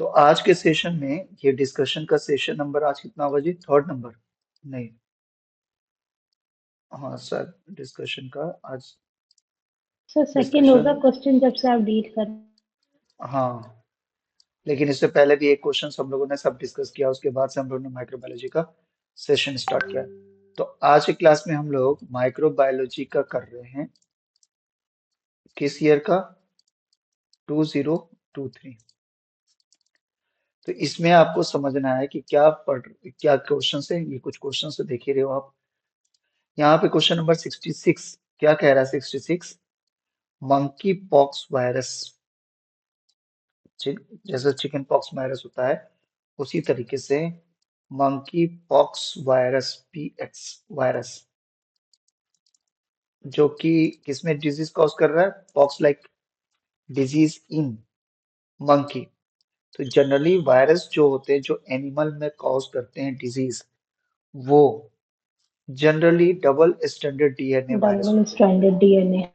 तो आज के सेशन में ये डिस्कशन का सेशन नंबर आज कितना होगा जी? Third number? नहीं, हाँ सर, डिस्कशन का आज सर सेकंड होगा डिस्कशन, क्वेश्चन जब से आप डील कर। हाँ। लेकिन इससे पहले भी एक क्वेश्चन हम लोगों ने सब डिस्कस किया, उसके बाद से हम लोगों ने माइक्रोबायोलॉजी का सेशन स्टार्ट किया। तो आज की क्लास में हम लोग माइक्रोबायोलॉजी का कर रहे हैं। किस ईयर का? 2023। तो इसमें आपको समझना है कि क्या क्वेश्चन है। ये कुछ क्वेश्चन से देख ही रहे हो आप। यहाँ पे क्वेश्चन नंबर 66 क्या कह रहा है? 66, मंकी पॉक्स वायरस, जैसे चिकन पॉक्स वायरस होता है उसी तरीके से monkey pox virus, px virus, जो कि किसमें डिजीज कॉज कर रहा है? Pox like disease in monkey. तो जनरली वायरस जो होते हैं जो एनिमल में कॉज करते हैं डिजीज, वो generally double standard DNA virus double होते हैं। Stranded DNA.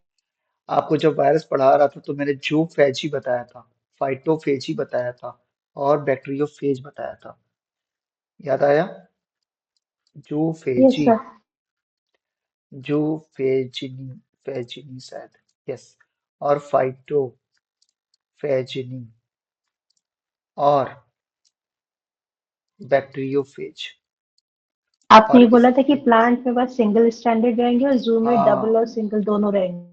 आपको जब वायरस पढ़ा रहा था तो मैंने जूफेजी बताया था, फाइटोफेजी बताया था और बैक्टीरियोफेज बताया था। याद आया? Yes जूफेजी, sir. जूफेजिनी, फेजिनी शायद, यस, और फाइटोफेजिनी और बैक्टीरियोफेज। आपने ये और बोला इस, था कि प्लांट में बस सिंगल स्टैंडर्ड रहेंगे और जू में डबल और हाँ, सिंगल दोनों रहेंगे।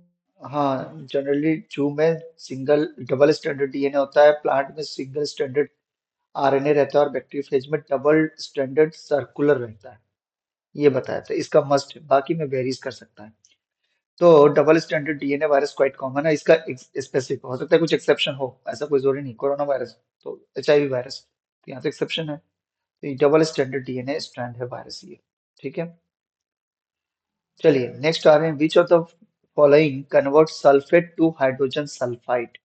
हाँ, जनरली जू में सिंगल डबल स्टैंडर्ड डीएनए होता है, प्लांट में सिंगल स्टैंडर्ड आरएनए रहता है और बैक्टीरियोफेज में डबल स्टैंडर्ड सर्कुलर रहता है। ये बताया था, इसका मस्ट है, बाकी में वेरीज कर सकता है। तो double standard DNA virus quite common है। इसका स्पेसिफिक हो सकता है, कुछ एक्सेप्शन हो, ऐसा कोई जरूरी नहीं। कोरोना वायरस तो एचआईवी वायरस, तो यहाँ तो एक्सेप्शन है। तो ये डबल स्टैंडर्ड डीएनए स्ट्रैंड है वायरस ये। ठीक है, चलिए नेक्स्ट आ रहे हैं। Which of the following convert sulphate to hydrogen sulphide?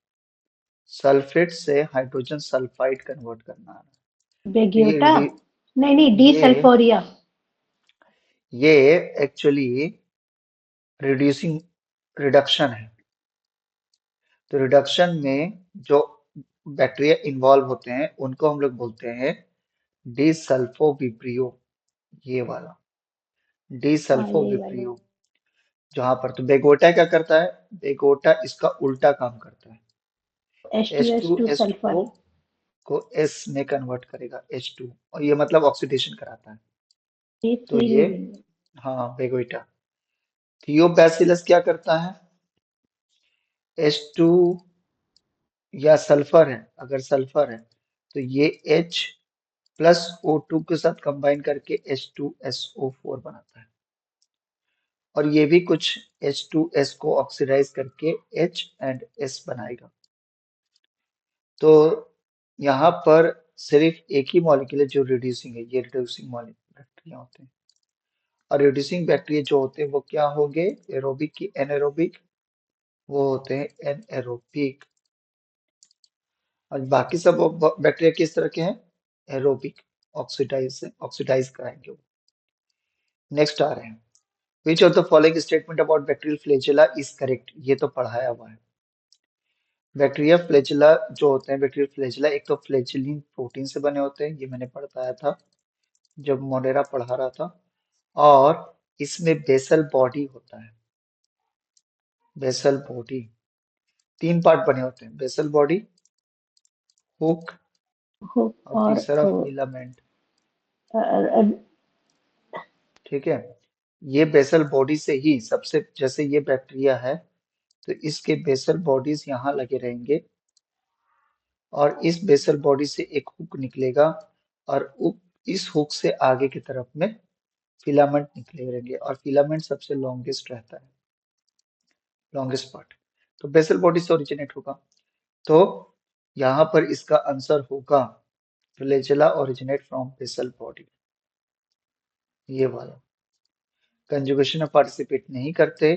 Sulphate से हाइड्रोजन सल्फाइड कन्वर्ट करना है। तो बेग्योटा। नहीं नहीं, डी ये सल्फोरिया। ये एक्चुअली रिड्यूसिंग रिडक्शन है। तो रिडक्शन में जो बैक्टीरिया इन्वॉल्व होते हैं उनको हम लोग बोलते हैं डिसल्फोविब्रियो, ये वाला हाँ ये वाला। डिसल्फोविब्रियो। जहां पर तो बेगोटा क्या करता है? बेगोटा इसका उल्टा काम करता है। H two H S two to S sulphur. को एस में कन्वर्ट करेगा, H2, और ये मतलब ऑक्सीडेशन कराता है। ये तो फ्री ये, लिविंग है। हाँ, बेगोइटा। थियोबैसिलस क्या करता है? H2 या सल्फर है, अगर सल्फर है तो ये H प्लस O2 के साथ कंबाइन करके H2SO4 बनाता है। और ये भी कुछ H2S को ऑक्सीडाइज करके H एंड S बनाएगा। तो यहाँ पर सिर्फ एक ही मॉलिक्यूल है जो रिड्यूसिंग है, ये रिड्यूसिंग बैक्टीरिया होते हैं। और रिड्यूसिंग बैक्टीरिया जो होते हैं वो क्या होंगे? एरोबिक की एनएरोबिक? वो होते हैं एनएरोबिक। और बाकी सब बैक्टीरिया किस तरह के हैं? एरोबिक, ऑक्सीडाइज कराएंगे वो। नेक्स्ट आ रहे हैं। Which of the following statement about bacterial flagella is correct? ये तो पढ़ाया हुआ है। बैक्टीरिया फ्लैजेला जो होते हैं, बैक्टीरियल फ्लैजेला एक तो फ्लैजिलिन प्रोटीन से बने होते हैं, ये मैंने पढ़ाया था जब मोडेरा पढ़ा रहा था। और इसमें बेसल बॉडी होता है, बेसल बॉडी। तीन पार्ट बने होते हैं, बेसल बॉडी, हुक हो। और और तीसरा फिलामेंट। अ, अ, ठीक है, ये बेसल बॉडी से ही सबसे, जैसे ये बैक्टीरिया है तो इसके बेसल बॉडीज यहाँ लगे रहेंगे और इस बेसल बॉडी से एक हुक निकलेगा और इस हुक से आगे की तरफ में फिलामेंट निकले रहेंगे और फिलामेंट सबसे लॉन्गेस्ट रहता है, लॉन्गेस्ट पार्ट। तो बेसल बॉडी से ओरिजिनेट होगा। तो यहाँ पर इसका आंसर होगा flagella originate from basal body, ये वाला। कंजुगेशन में पार्टिसिपेट नहीं करते,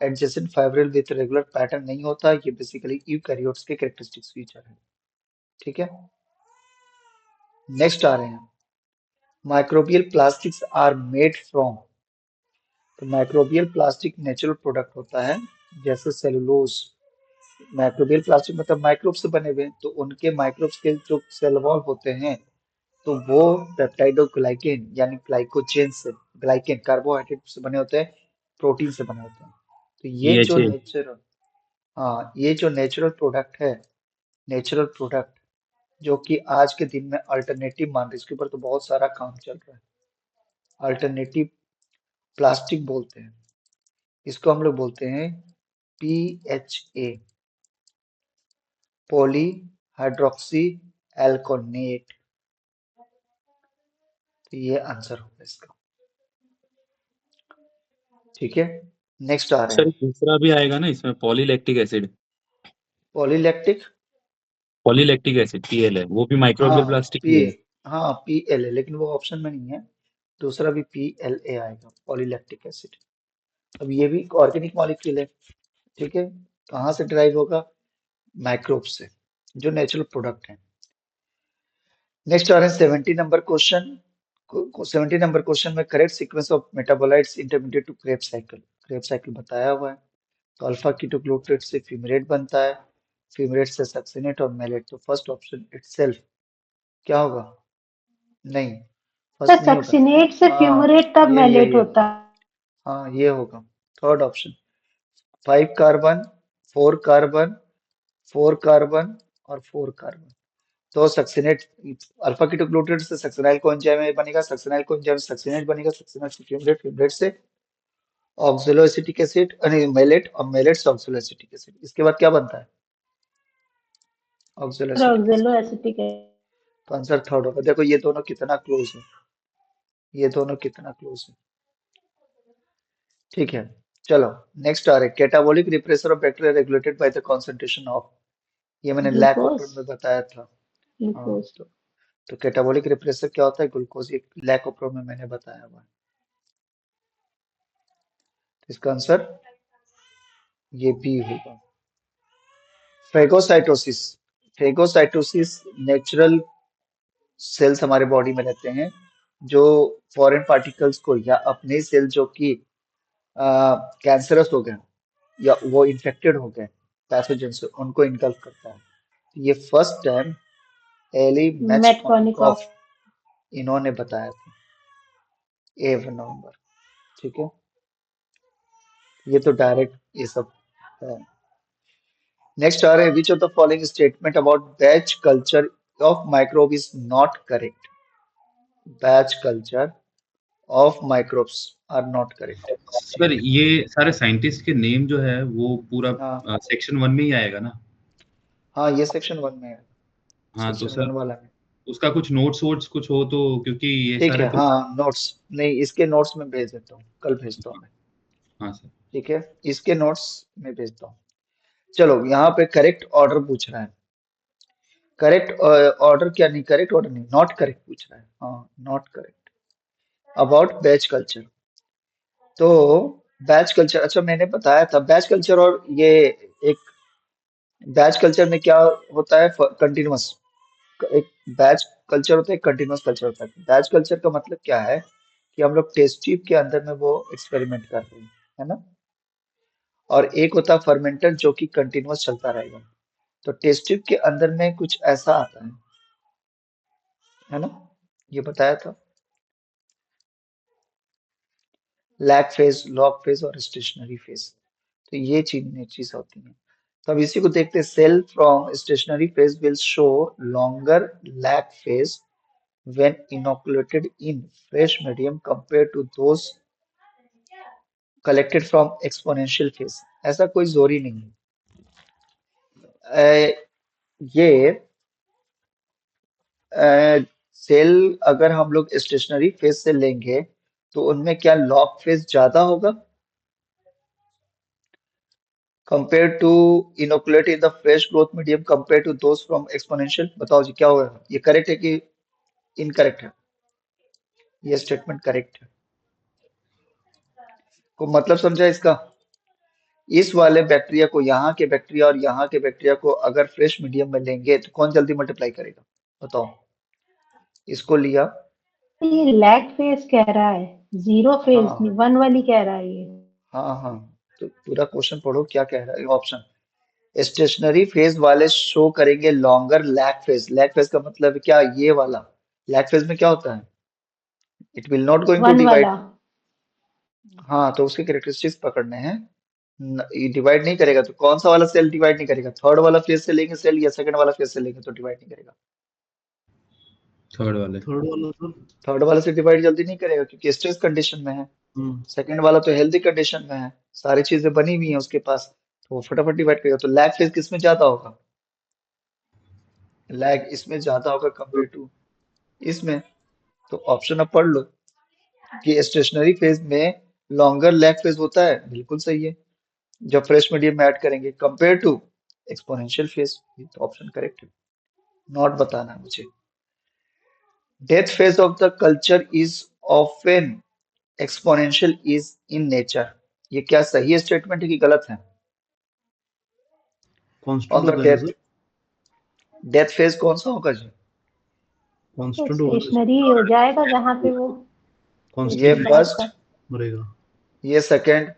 adjacent fibril with regular pattern नहीं होता, ये बेसिकली यूकैरियोट्स के कैरेक्टरिस्टिक्स फीचर है। ठीक है, नेक्स्ट आ रहे हैं। Microbial plastics are made from? तो माइक्रोबियल प्लास्टिक नेचुरल प्रोडक्ट होता है, जैसे सेलुलोज, माइक्रोबियल प्लास्टिक मतलब माइक्रोब से बने हुए हैं, तो उनके माइक्रोब्स के जो सेल वॉल होते हैं, तो वो पेप्टाइडोग्लाइकेन यानी ग्लाइकोजेन से, ग्लाइकेन कार्बोहाइड्रेट से बने होते हैं, प्रोटीन से बने होते हैं। तो ये जो अच्छा। DHA। नेचुरल, हाँ ये जो नेचुरल प्रोडक्ट है, नेचुरल प्रोडक्ट जो कि आज के दिन में अल्टरनेटिव मान रहे, इसके ऊपर तो बहुत सारा काम चल रहा है। अल्टरनेटिव प्लास्टिक बोलते हैं इसको, हम लोग बोलते हैं PHA, पॉली हाइड्रोक्सी एल्कोनेट। तो ये आंसर होगा इसका। ठीक है, नेक्स्ट आ रहे सर हैं दूसरा भी आएगा ना इसमें, polylactic acid. Polylactic. Polylactic acid PL है, वो भी माइक्रोबियल हाँ प्लास्टिक पी ही है। हाँ PL है, लेकिन वो ऑप्शन में नहीं है। दूसरा भी PLA आएगा, पॉलीलैक्टिक एसिड। अब ये भी ऑर्गेनिक मॉलिक्यूल है। ठीक है, कहाँ से ड्राइव होगा? माइक्रोब से, जो नेचुरल प्रोडक्ट है। नेक्स्ट आ रहे हैं 70 नंबर क्वेश्चन। 70 नंबर क्वेश्चन में correct sequence of metabolites intermediate to Kreb cycle. Kreb cycle बताया हुआ है। तो अल्फा कीटोग्लूटारेट से फ्यूमिरेट बनता है, फ्यूमिरेट से सक्सिनेट और मेलेट। तो फर्स्ट ऑप्शन इटसेल्फ क्या होगा? नहीं, सर फर्स्ट नहीं होगा। सक्सिनेट से हाँ फ्यूमरेट तब मेलेट ये होता हाँ ये होगा third option. 5 carbon, 4 carbon, 4 carbon और 4 कार्बन। तो सक्सिनेट, अल्फा कीटोग्लूटारेट से सक्सिनाइल कोएंजाइम बनेगा, सक्सिनाइल कोएंजाइम से सक्सिनेट बनेगा, सक्सिनाइल से फ्यूमरेट, फ्यूमरेट से ऑक्सलो एसिटिक एसिड, मेलेट, और मेलेट से ऑक्सलो एसिटिक एसिड। इसके बाद क्या बनता है? ऑक्सलो है एसिटिक एसिड। ऑक्जेलो एसिटिक है। तो आंसर थर्ड होगा। देखो ये दोनों कितना क्लोज है, ये दोनों कितना क्लोज है। ठीक है, चलो नेक्स्ट आ रहे catabolic repressor of bacteria regulated by the concentration of. ये मैंने लैक ग्लूकोज। ओपन में बताया था। हाँ ग्लूकोज। तो कैटाबॉलिक रिप्रेसर क्या होता है? ग्लूकोज। एक लैक ओपन में मैंने बताया हुआ है। तो इसका आंसर ये बी होगा। फेगोसाइटोसिस, फेगोसाइटोसिस नेचुरल सेल्स हमारे बॉडी में रहते हैं जो फॉरेन पार्टिकल्स को, या अपने सेल जो कि कैंसरस हो गए या वो इन्फेक्टेड हो गए पैथोजन से, उनको इनकल्फ करता है। तो ये फर्स्ट टाइम एली मेटकॉनिकॉफ। मेचकॉनिकॉफ इन्होंने बताया था, 1 नवंबर। ठीक है, ये तो डायरेक्ट ये सब है। नेक्स्ट आ रहे हैं, which of the following statement about batch culture of microbe is not correct? Batch culture of microbes are not correct. Sir ये सारे साइंटिस्ट के नेम जो है वो पूरा हाँ सेक्शन 1 में ही आएगा ना? हाँ ये सेक्शन 1 में है, हाँ तो सेक्शन सर 1 वाला में। उसका कुछ नोट्स वोट्स कुछ हो तो, क्योंकि ये ठीक सारे है, तो। हाँ नोट्स, नहीं इसके नोट्स में भेज देता हूँ, कल भेजता हूँ मैं। हाँ सर। ठीक है, इसके नोट्स में भेजता हूँ। चलो यहाँ पे करेक्ट ऑर्डर पूछ रहा है। करेक्ट ऑर्डर क्या? नहीं करेक्ट ऑर्डर नहीं, नॉट करेक्ट पूछ रहा है। हाँ not correct about batch culture. तो बैच कल्चर, अच्छा मैंने बताया था बैच कल्चर, और ये एक बैच कल्चर में क्या होता है? कंटिन्यूअस, एक बैच कल्चर होता है, एक कंटिन्यूअस कल्चर होता है। बैच कल्चर का मतलब क्या है कि हम लोग टेस्ट ट्यूब के अंदर में वो एक्सपेरिमेंट कर रहे हैं, है ना। और एक होता है फर्मेंटर जो कि कंटिन्यूअस चलता रहेगा। तो टेस्ट ट्यूब के अंदर में कुछ ऐसा आता है ना, ये बताया था। लैग फेज, लॉग फेज और स्टेशनरी फेज। तो ये चीज होती है। तो अब इसी को देखते हैं। Cell from stationary phase will show longer lag phase when inoculated in fresh medium compared to those collected from exponential phase। ऐसा कोई जोरी नहीं है। ये सेल अगर हम लोग स्टेशनरी फेज से लेंगे तो उनमें क्या लॉग फेज ज्यादा होगा compare to inoculate in the fresh growth medium compare to those from exponential? बताओ जी क्या होगा? ये करेक्ट है कि इनकरेक्ट है? ये स्टेटमेंट करेक्ट है। को मतलब समझा इसका? इस वाले बैक्टीरिया को, यहाँ के बैक्टीरिया और यहाँ के बैक्टीरिया को अगर फ्रेश मीडियम में लेंगे तो कौन जल्दी मल्टीप्लाई करेगा? बताओ। इसको लिया। ये लैग फेज कह रहा है, जीरो फेज नहीं, हाँ 1 वाली कह रहा है ये। हाँ हाँ, तो पूरा क्वेश्चन पढ़ो क्या कह रहा है ऑप्शन। स्टेशनरी फेज वाले शो करेंगे longer lag phase. Lag phase का मतलब क्या, ये वाला लैग फेज में क्या होता है, it will not going to one divide. वाला। हाँ, तो उसके कैरेक्टरिस्टिक्स पकड़ने हैं। ये डिवाइड नहीं करेगा, तो कौन सा वाला सेल डिवाइड नहीं करेगा, थर्ड वाला फेज से लेंगे सेल या सेकंड वाला फेज से लेंगे तो डिवाइड नहीं करेगा। थर्ड वाला सर। थर्ड वाले से डिवाइड जल्दी नहीं करेगा क्योंकि स्ट्रेस कंडीशन में है। सेकंड वाला तो हेल्दी कंडीशन में है, सारी चीजें बनी हुई हैं उसके पास, तो वो फटाफट डिवाइड करेगा। तो लैग फेज किस में ज्यादा होगा, लैग इसमें ज्यादा होगा कंपेयर टू इसमें। तो ऑप्शन अब पढ़ लो कि स्टेशनरी फेज में लॉन्गर लैग फेज होता है, बिल्कुल सही है। जब फ्रेश मीडियम में ऐड करेंगे कंपेयर टू एक्सपोनेंशियल फेज, ये तो ऑप्शन करेक्ट है। नॉट बताना है मुझे। Death phase of the culture is often exponential is in nature, ये क्या सही स्टेटमेंट है कि गलत है। कांस्टेंट ऑन द होगा ना डेथ, सर। डेथ फेज कौन सा होगा जी, तो कांस्टेंट होगा ना स्टेशनरी हो जाएगा जहाँ पे वो ये कांस्टेंट डिवाइड फर्स्ट, कर। रहेगा। ये सेकंड,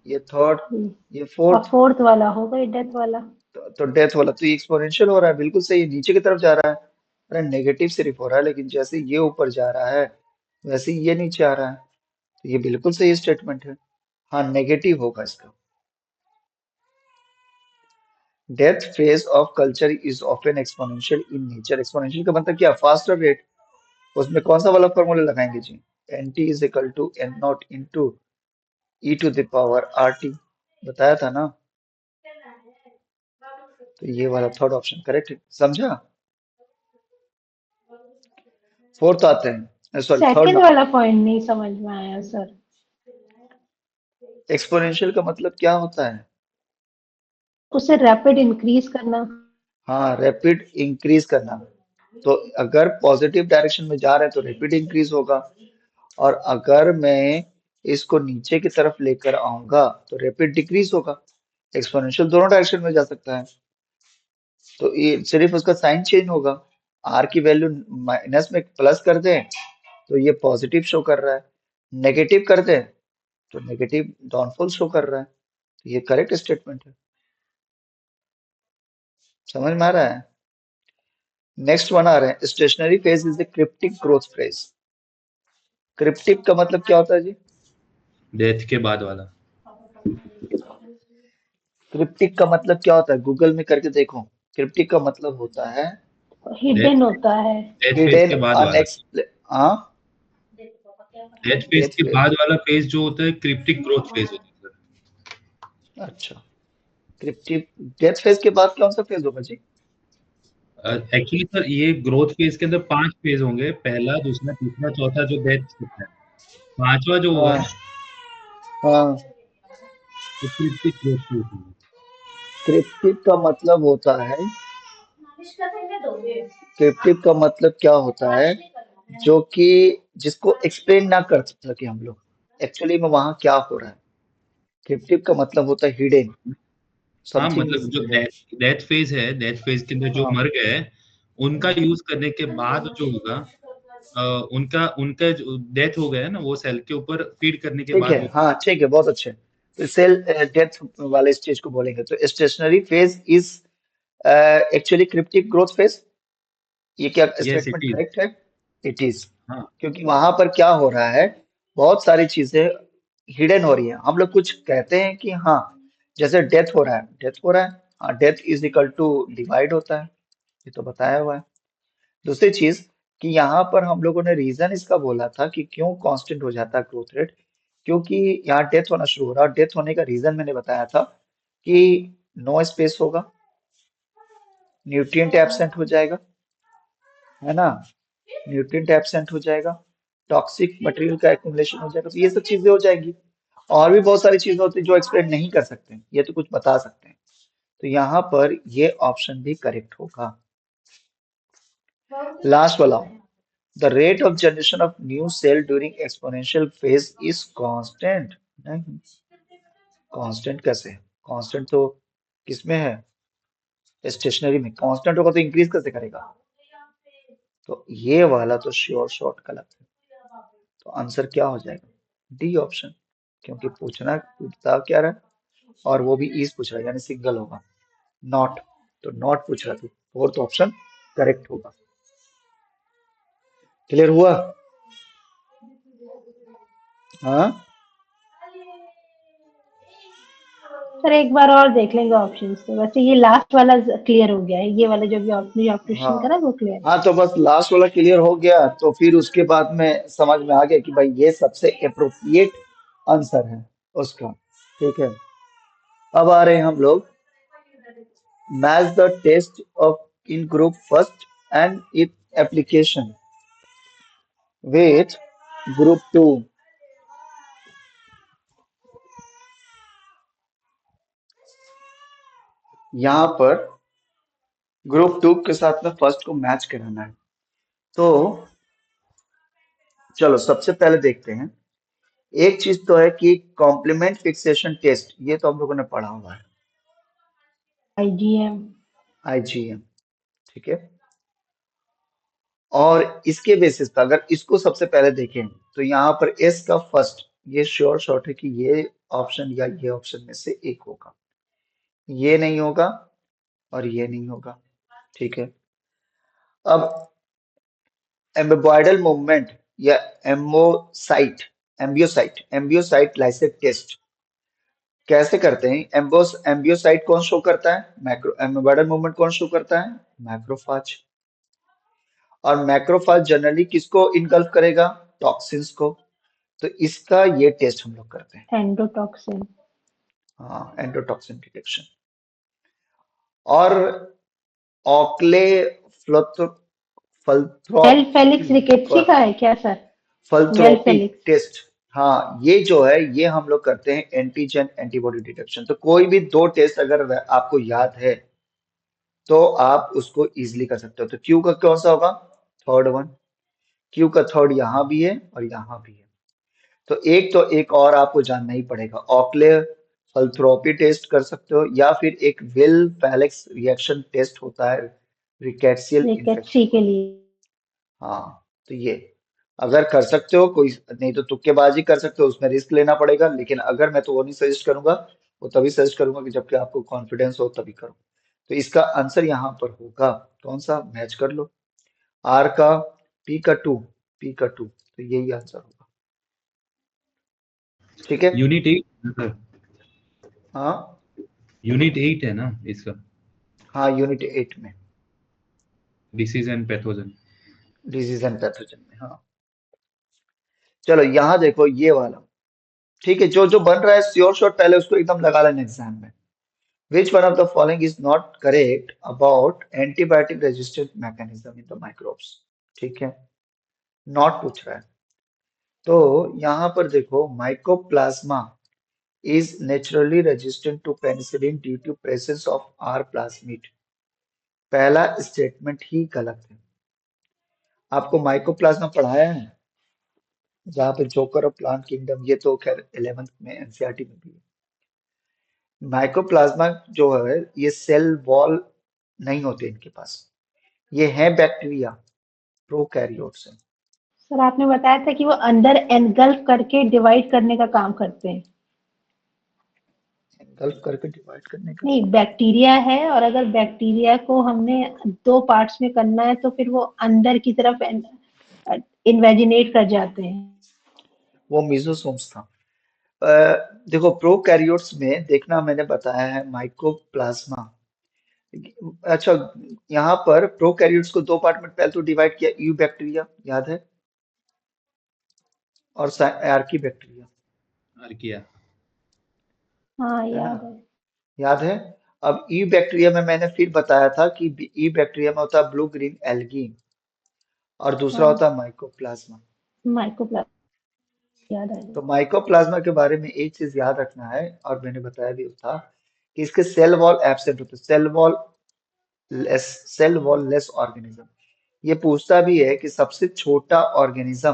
ये थर्ड, ये और फोर्थ। फोर्थ वाला होगा ये डेथ वाला। तो डेथ वाला तो ये एक्सपोनेंशियल हो रहा है, बिल्कुल सही है, नीचे की तरफ जा रहा है। अरे नेगेटिव सिर्फ हो रहा है, लेकिन जैसे ये ऊपर जा रहा है वैसे ही ये नीचे आ रहा है, तो ये बिल्कुल सही स्टेटमेंट है। हाँ, नेगेटिव होगा इसका। Death phase of culture is often exponential in nature, exponential का मतलब क्या, फास्टर रेट। उसमें कौन सा वाला फॉर्मूला लगाएंगे जी, N T is equal to N not into e to the power R T, बताया था ना। तो ये वाला थर्ड ऑप्शन करेक्ट है, समझा। फोर्थ आते हैं, सॉरी थर्ड सेकंड ना। वाला पॉइंट नहीं समझ में आया सर। एक्सपोनेंशियल का मतलब क्या होता है, उसे रैपिड इंक्रीज करना। हाँ रैपिड इंक्रीज करना। तो अगर पॉजिटिव डायरेक्शन में जा रहे हैं तो रैपिड इंक्रीज होगा, और अगर मैं इसको नीचे की तरफ लेकर आऊंगा तो रैपिड डिक्रीज होगा। एक्सपोनेंशियल दोनों डायरेक्शन में जा सकता है, तो ये सिर्फ उसका साइन चेंज होगा। आर की वैल्यू माइनस में प्लस कर दें तो ये पॉजिटिव शो कर रहा है, नेगेटिव कर दें तो नेगेटिव डाउनफॉल शो कर रहा है। तो ये करेक्ट स्टेटमेंट है, समझ में आ रहा है। नेक्स्ट वन आ रहे हैं, stationary phase is the cryptic growth phase. Cryptic का मतलब क्या होता है जी, डेथ के बाद वाला। क्रिप्टिक का मतलब क्या होता है, गूगल में करके देखो। क्रिप्टिक का मतलब होता है हिडन डेथ होता है। डेथ फेज हिडन के बाद वाला। अनएक्सप्लेन, हाँ डेथ फेज डेथ के फेज, बाद वाला फेज जो होता है क्रिप्टिक ग्रोथ फेज होता है अच्छा क्रिप्टिक। डेथ फेज के बाद कौन सा फेज होगा जी, सर। एक्चुअली सर ये ग्रोथ फेज के अंदर 5 फेज होंगे, पहला, दूसरा, तीसरा, चौथा, जो डेथ होता है। पांचवा जो होगा हाँ ना, हाँ। वो क्रिप्टिक ग्रोथ फेज होगा। क्रिप्टिक का मतलब होता है, क्रिप्टिक का मतलब क्या होता है, जो कि जिसको एक्सप्लेन ना कर सके हम लोग, एक्चुअली में वहां क्या हो रहा है। क्रिप्टिक का मतलब होता है हिडन, हाँ, समथिंग मतलब इज जो हिडन। डेथ डेथ फेज है, डेथ फेज के अंदर जो हाँ मर गए हैं, उनका यूज करने के बाद जो होगा, अ, उनका उनका जो डेथ हो गया है ना, वो सेल के ऊपर फीड करने के ठीक है, बाद वो। हाँ ठीक है, बहुत अच्छे। तो सेल डेथ वाले स्टेज को बोलेंगे तो stationary phase is actually cryptic growth phase, ये क्या yes it statement is. Correct है, इट इज। हाँ क्योंकि वहां पर क्या हो रहा है, बहुत सारी चीजें हिडन हो रही है। हम लोग कुछ कहते हैं कि हाँ, जैसे डेथ हो रहा है, डेथ हो रहा है, हाँ death is equal to divide होता है, ये तो बताया हुआ है। दूसरी चीज कि यहाँ पर हम लोगों ने रीजन इसका बोला था कि क्यों कांस्टेंट हो जाता है ग्रोथ रेट, क्योंकि यहाँ डेथ होना शुरू हो रहा है, और डेथ होने का रीजन मैंने बताया था कि नो स्पेस होगा, न्यूट्रिएंट एब्सेंट हो जाएगा, है ना, न्यूट्रिएंट एब्सेंट हो जाएगा, टॉक्सिक मटेरियल का एक्युमुलेशन हो जाएगा, तो ये सब चीजें हो जाएंगी। और भी बहुत सारी चीजें होती है जो एक्सप्लेन नहीं कर सकते हैं, ये तो कुछ बता सकते हैं। तो यहाँ पर ये ऑप्शन भी करेक्ट होगा। लास्ट वाला, the rate of generation of new cell during exponential phase is constant. नहीं, कांस्टेंट कैसे, कांस्टेंट तो किसमें है, स्टेशनरी में। कांस्टेंट होगा तो इंक्रीज कैसे करेगा, तो ये वाला तो श्योर शॉर्ट गलत है। तो आंसर क्या हो जाएगा, डी ऑप्शन, क्योंकि पूछना पूछता क्या रहा है, और वो भी इज पूछ रहा है, यानी सिंगल होगा। नॉट। तो नॉट पूछ रहा था, फोर्थ ऑप्शन करेक्ट होगा। क्लियर हुआ? हाँ। सर एक बार और देख लेंगे ऑप्शंस, तो वैसे ये लास्ट वाला क्लियर हो गया है, ये वाला जो भी आपने जो हाँ। क्वेश्चन करा वो क्लियर है। हाँ तो बस लास्ट वाला क्लियर हो गया, तो फिर उसके बाद में समझ में आ गया कि भाई ये सबसे अप्रोप्रिएट आंसर है उसका। ठीक है। अब आ रहे हैं हम लोग, match the test of in group first and it application with group two. यहाँ पर ग्रुप टू के साथ में फर्स्ट को मैच कराना है। तो चलो सबसे पहले देखते हैं। एक चीज तो है कि कॉम्प्लीमेंट फिक्सेशन टेस्ट, ये तो हम लोगों ने पढ़ा हुआ है, आईजीएम। आईजीएम। ठीक है। और इसके बेसिस पर अगर इसको सबसे पहले देखें तो यहाँ पर एस का फर्स्ट, ये श्योर शॉट है कि ये ऑप्शन या ये ऑप्शन में से एक होगा, ये नहीं होगा और ये नहीं होगा। ठीक है। अब एम्बोइडल मूवमेंट या एम्बोसाइट, एम्बियोसाइट लाइसेट टेस्ट कैसे करते हैं? एम्बियोसाइट कौन शो करता है? मैक्रो। एम्बोइडल मूवमेंट कौन शो करता है? मैक्रोफाज। और मैक्रोफाज जनरली किसको इनगल्फ करेगा? टॉक्सिन्स को। तो इसका ये टेस्ट हम लोग करते हैं। एंडोटॉक्सिन। हाँ, एंडोटॉक्सिन डिटेक्शन। और ऑक्ले मेल फल्थ्रोपी फेलिक्स रिकेट्सी का है क्या सर? मेल फल्थ्रोपी फेलिक्स। टेस्ट। हाँ, ये जो है ये हम लोग करते हैं एंटीजन एंटीबॉडी डिटेक्शन। तो कोई भी दो टेस्ट अगर आपको याद है तो आप उसको इजीली कर सकते हो। तो क्यू का कौन सा होगा? Third one. क्यू का थर्ड यहाँ भी है और यहाँ भी है। तो एक और आपको जानना ही पड़ेगा, ऑक्ले फल्थ्रोपी टेस्ट कर सकते हो, या फिर एक विल फेलिक्स रिएक्शन टेस्ट होता है रिकेट्सियल इन्फेक्शन रिकेट्सी के को। लिए। हाँ। तो ये अगर कर सकते हो, कोई नहीं तो तुक्केबाजी कर सकते हो, उसमें रिस्क लेना पड़ेगा, लेकिन अगर मैं तो वो नहीं सजेस्ट करूंगा, वो तभी सजेस्ट करूंगा कि जबकि आपको कॉन्फिडेंस हो तभी करो। तो इसका आंसर यहाँ पर होगा कौन सा? मैच कर लो, आर का पी का टू, पी का टू, तो यही आंसर होगा। ठीक है। यूनिट 8 हाँ। यूनिट 8 है ना इसका, हाँ यूनिट 8 में disease and pathogen. Disease and pathogen में। हाँ। चलो यहाँ देखो ये वाला। ठीक है, जो जो बन रहा है श्योर शॉट पहले उसको एकदम लगा लेना एग्जाम में। Which one of the following is not correct about antibiotic resistant mechanism in the microbes? ठीक है, नॉट पूछ रहा है। तो यहाँ पर देखो, mycoplasma is naturally resistant to penicillin due to presence of R plasmid। पहला स्टेटमेंट ही गलत है। आपको माइकोप्लाज्मा पढ़ाया है जहाँ पे जोकर और प्लांट किंगडम, ये तो खैर 11th में एनसीईआरटी में भी है। माइकोप्लाज्मा जो है ये सेल वॉल नहीं होते इनके पास, ये है बैक्टीरिया, प्रोकैरियोट्स हैं। सर आपने बताया था कि वो अंदर एनगल्फ करके डिवाइड करने का काम करते हैं। एनगल्फ करके डिवाइड करने का। नहीं, बैक्टीरिया है और अगर बैक्टीरिया को हमने दो पार्ट्स में करना है तो फिर वो अंदर की तरफ इन्वेजिनेट कर जाते हैं। वो मीजोसोम्स था। देखो प्रोकैरियोट्स में देखना, मैंने बताया है माइकोप्लाज्मा। अच्छा, यहाँ पर प्रोकैरियोट्स को दो पार्ट में पहले तो डिवाइड किया, यू बैक्टीरिया याद है, और आर्की बैक्टीरिया, आर्किया। हाँ है ना? याद है। याद है। अब ई बैक्टीरिया में मैंने फिर बताया था कि ई बैक्टीरिया में होता है ब्लू ग्रीन एल्गी, और दूसरा हाँ, होता है माइकोप्लाज्मा। माइकोप्लाज्मा याद आ तो गया। माइकोप्लाज्मा के बारे में एक चीज याद रखना है, और मैंने बताया भी था कि इसके सेल वॉल एब्सेंट होते, सेल वॉल लेस ऑर्गेनिज्म। ये पूछता भी है कि सबसे छोटा ऑर्गेनिज्म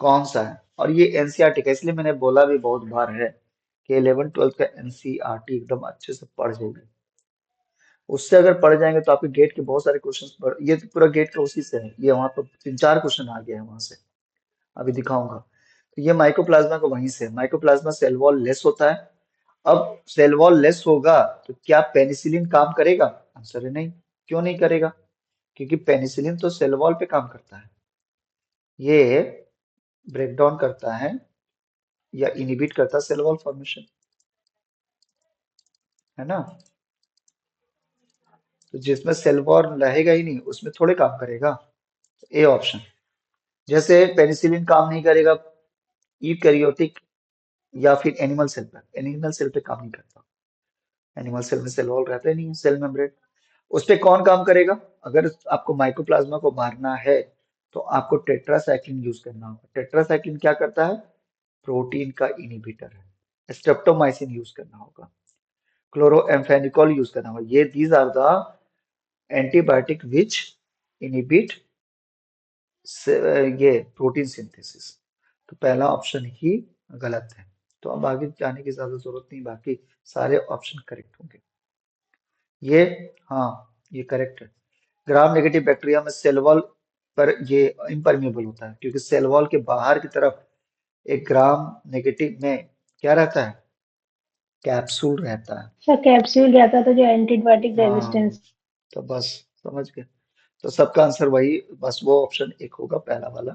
कौन सा है, और ये एनसीईआरटी का, इसलिए मैंने बोला भी बहुत बार है कि 11 12 का एनसीईआरटी एकदम अच्छे से पढ़ जाएगी। उससे अगर पढ़ जाएंगे तो आपके गेट के बहुत सारे क्वेश्चन, ये तो पूरा गेट का उसी से है, ये वहां पर तीन चार क्वेश्चन आ गया है वहां से, अभी दिखाऊंगा। तो ये माइकोप्लाज्मा को वहीं से, माइकोप्लाज्मा सेल वॉल लेस होता है, अब सेल वॉल लेस होगा तो क्या पेनिसिलिन काम करेगा? आंसर है नहीं। क्यों नहीं करेगा? क्योंकि पेनिसिलिन तो सेल वॉल पे काम करता है, ये ब्रेक डाउन करता है या इनिबिट करता है सेल वॉल फॉर्मेशन, है ना? तो जिसमें सेल वॉल रहेगा ही नहीं उसमें थोड़े काम करेगा। A option. जैसे पेनिसिलिन काम नहीं करेगा यूकैरियोटिक या फिर एनिमल सेल पर, एनिमल सेल पे काम नहीं करता, एनिमल सेल में सेल वॉल रहता ही नहीं है, सेल मेम्ब्रेन। उस पे कौन काम करेगा? अगर आपको माइकोप्लाज्मा को मारना है तो आपको टेट्रासाइक्लिन यूज करना होगा। टेट्रासाइक्लिन क्या करता है? प्रोटीन का इनिबिटर है। स्ट्रेप्टोमाइसिन यूज करना होगा, क्लोरोएम्फेनिकोल यूज करना होगा। ये these are the antibiotic which inhibit ये प्रोटीन सिंथेसिस। तो पहला ऑप्शन ही गलत है। तो अब आगे जाने की ज्यादा जरूरत नहीं, बाकी सारे ऑप्शन करेक्ट होंगे। ये, हाँ, ये करेक्ट है। ग्राम नेगेटिव बैक्टीरिया में सेल वॉल पर ये इम्परमेबल होता है, क्योंकि सेल वॉल के बाहर की तरफ एक ग्राम नेगेटिव में क्या रहता है? कैप्सूल रहता है। अच्छा, कैप्सूल रहता था जो एंटीबायोटिक हाँ, रेजिस्टेंस। तो बस समझ गए। तो सबका आंसर वही, बस वो ऑप्शन एक होगा पहला वाला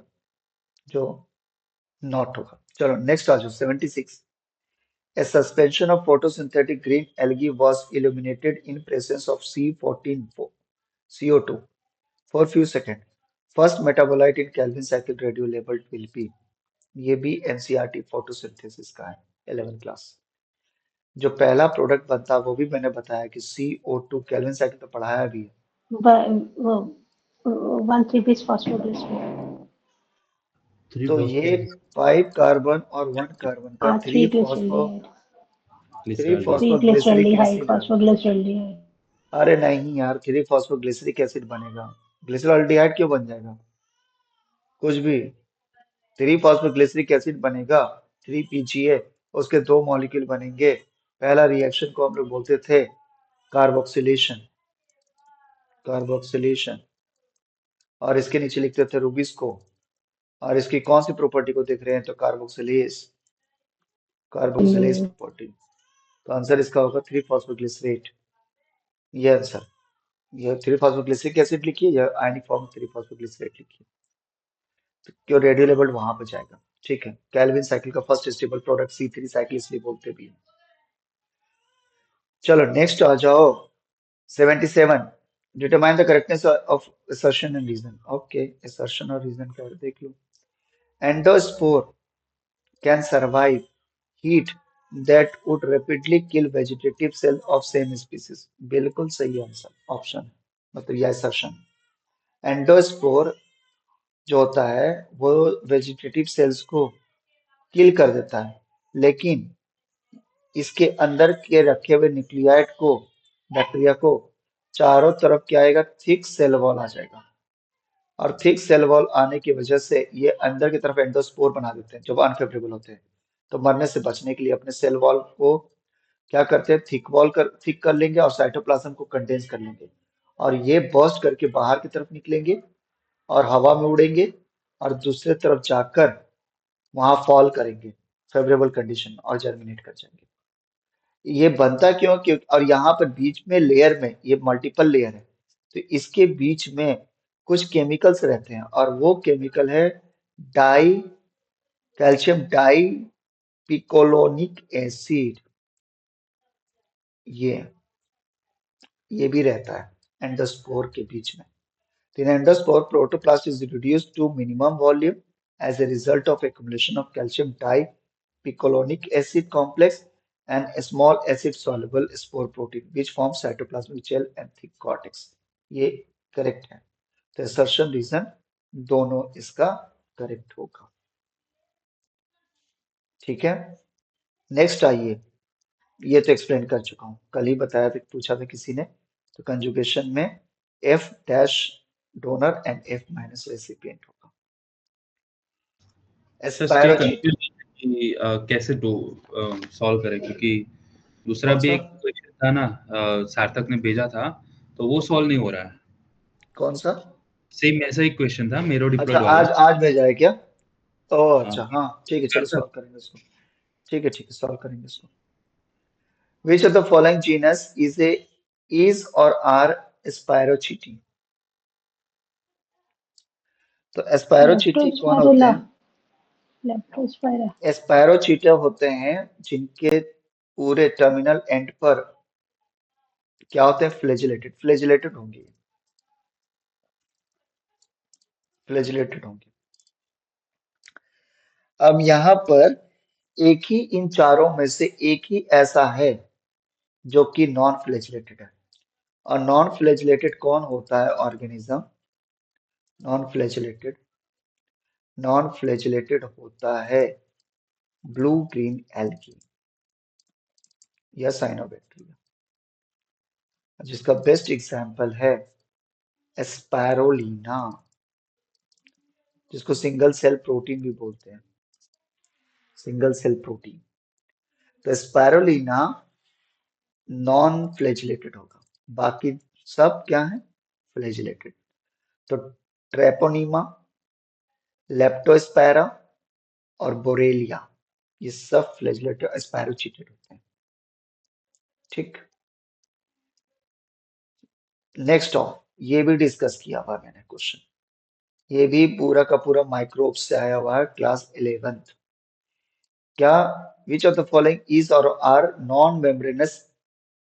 जो नॉट होगा। चलो नेक्स्ट आ जाओ 76। A suspension of photosynthetic green algae was illuminated in presence of C14 CO2 for few seconds. First metabolite in Calvin cycle radio labeled will be, ये भी एनसीईआरटी फोटोसिंथेसिस का है 11th क्लास। जो पहला प्रोडक्ट बनता है वो भी मैंने बताया कि CO2, कैल्विन साइकिल तो पढ़ाया भी है। वो 1,3 फॉस्फोग्लिसरॉल। थ्री तो ये फॉस्फेट 5 कार्बन और 1 कार्बन का हाँ, 3 ग्लिसरॉल। फॉस्फोग्लिसरिक ट्राइग्लिसरॉल्डिहाइड, एसिड है। फॉस्फोग्लिसरॉल्डिहाइड। अरे नहीं यार, 3 फॉस्फोग्लिसरिक एसिड बनेगा, ग्लिसरॉल्डिहाइड क्यों बन जाएगा? कुछ भी। 3 फॉस्फोग्लिसरिक एसिड बनेगा, 3 PGA, उसके दो मॉलिक्यूल बनेंगे। पहला रिएक्शन को हम लोग बोलते थे कार्बोक्सिलेशन, कार्बोक्सिलेशन। और इसके नीचे लिखते थे रूबिस्को। और इसकी कौन सी प्रॉपर्टी को देख रहे हैं? तो कार्बोक्सिलेज, कार्बोक्सिलेज प्रॉपर्टी। तो आंसर इसका होगा 3 फॉस्फोग्लिसरेट। ये आंसर, ये 3 फॉस्फोग्लिसरिक एसिड लिखिए या आयनिक फॉर्म 3 फॉस्फोग्लिसरेट लिखिए, तो क्यों रेडियो लेबल वहां पर जाएगा। ठीक है, कैल्विन साइकिल का first stable product C3 cycle इसलिए बोलते भी हैं। चलो नेक्स्ट आ जाओ 77। Determine the correctness of assertion and reason. Okay, assertion और रीजन का देख लो। Endospore can survive heat that would rapidly kill vegetative cell of same species। बिल्कुल सही आंसर ऑप्शन, मतलब यह assertion। एंडोस्पोर जो होता है वो वेजिटेटिव सेल्स को किल कर देता है, लेकिन इसके अंदर के रखे हुए न्यूक्लियाइड को, बैक्टीरिया को, चारों तरफ क्या आएगा? थिक सेल वॉल आ जाएगा। और थिक सेल वॉल आने की वजह से ये अंदर की तरफ एंडोस्पोर बना देते हैं जो अनफेवरेबल होते हैं। तो मरने से बचने के लिए अपने सेल वॉल को क्या करते हैं? थिक कर लेंगे और साइटोप्लाज्म को कंडेंस कर लेंगे। और ये बर्स्ट करके बाहर की तरफ निकलेंगे और हवा में उड़ेंगे और दूसरे तरफ जाकर वहां फॉल करेंगे फेवरेबल कंडीशन और जर्मिनेट कर जाएंगे। ये बनता क्यों? क्यों? और यहाँ पर बीच में लेयर में ये मल्टीपल लेयर है, तो इसके बीच में कुछ केमिकल्स रहते हैं और वो केमिकल है डाई, कैल्शियम डाई पिकोलोनिक एसिड। ये ये भी रहता है एंडोस्पोर के बीच में। In endosperm, protoplast is reduced to minimum volume as a result of accumulation of calcium dipicolonic acid complex and a small acid-soluble spore protein, which forms cytoplasmic gel and thick cortex। ये correct है। तो assertion reason दोनों इसका correct होगा। ठीक है, next आइए। ये तो एक्सप्लेन कर चुका हूँ, कल ही बताया था, पूछा था किसी ने। तो कंजुगेशन में F dash donor and F minus recipient होगा। सर स्टिल एस्पायरोजीट, कंफ्यूज कि कैसे दो सॉल्व करें, क्योंकि दूसरा कौन भी सा? एक क्वेश्चन था ना, सार्थक ने भेजा था, तो वो सॉल्व नहीं हो रहा है। कौन सा? सेम ऐसा ही क्वेश्चन था मेरो अच्छा, डिप्लॉयड वाला। आज आज भेजा है क्या? ओह हाँ, अच्छा, हाँ ठीक है, चलो सार्थक। सॉल्व करेंगे इसको। ठीक है ठीक है, सॉल्व करेंगे इसको। Which of the following genus is or are Spirochaete? तो एस्पायरोचीटी कौन होते लेप्टोस्पाइरोला, हैं? लेप्टोस्पाइरा। एस्पायरोचीटा होते हैं जिनके पूरे टर्मिनल एंड पर क्या होते हैं? फ्लैजिलेटेड, फ्लैजिलेटेड होंगे, फ्लैजिलेटेड होंगे। अब यहाँ पर एक ही इन चारों में से एक ही ऐसा है जो कि नॉन फ्लैजिलेटेड है। और नॉन फ्लैजिलेटेड कौन होता है organism? Non flagellated, non flagellated होता है ब्लू ग्रीन एल्गी या साइनोबैक्टीरिया, जिसका बेस्ट एग्जांपल है एस्पैरोलीना, जिसको सिंगल सेल प्रोटीन भी बोलते हैं, सिंगल सेल प्रोटीन। तो स्पायरोलीना नॉन फ्लैजिलेटेड होगा, बाकी सब क्या है? फ्लैजिलेटेड। तो ट्रेपोनीमा, लेप्टोस्पायरा और बोरेलिया, ये सब फ्लैजिलेटेड स्पायरोचीटेड होते हैं। ठीक, नेक्स्ट ऑफ ये भी डिस्कस किया हुआ मैंने क्वेश्चन, ये भी पूरा का पूरा माइक्रोब से आया हुआ है, क्लास 11th। क्या which of the following is or are non membranous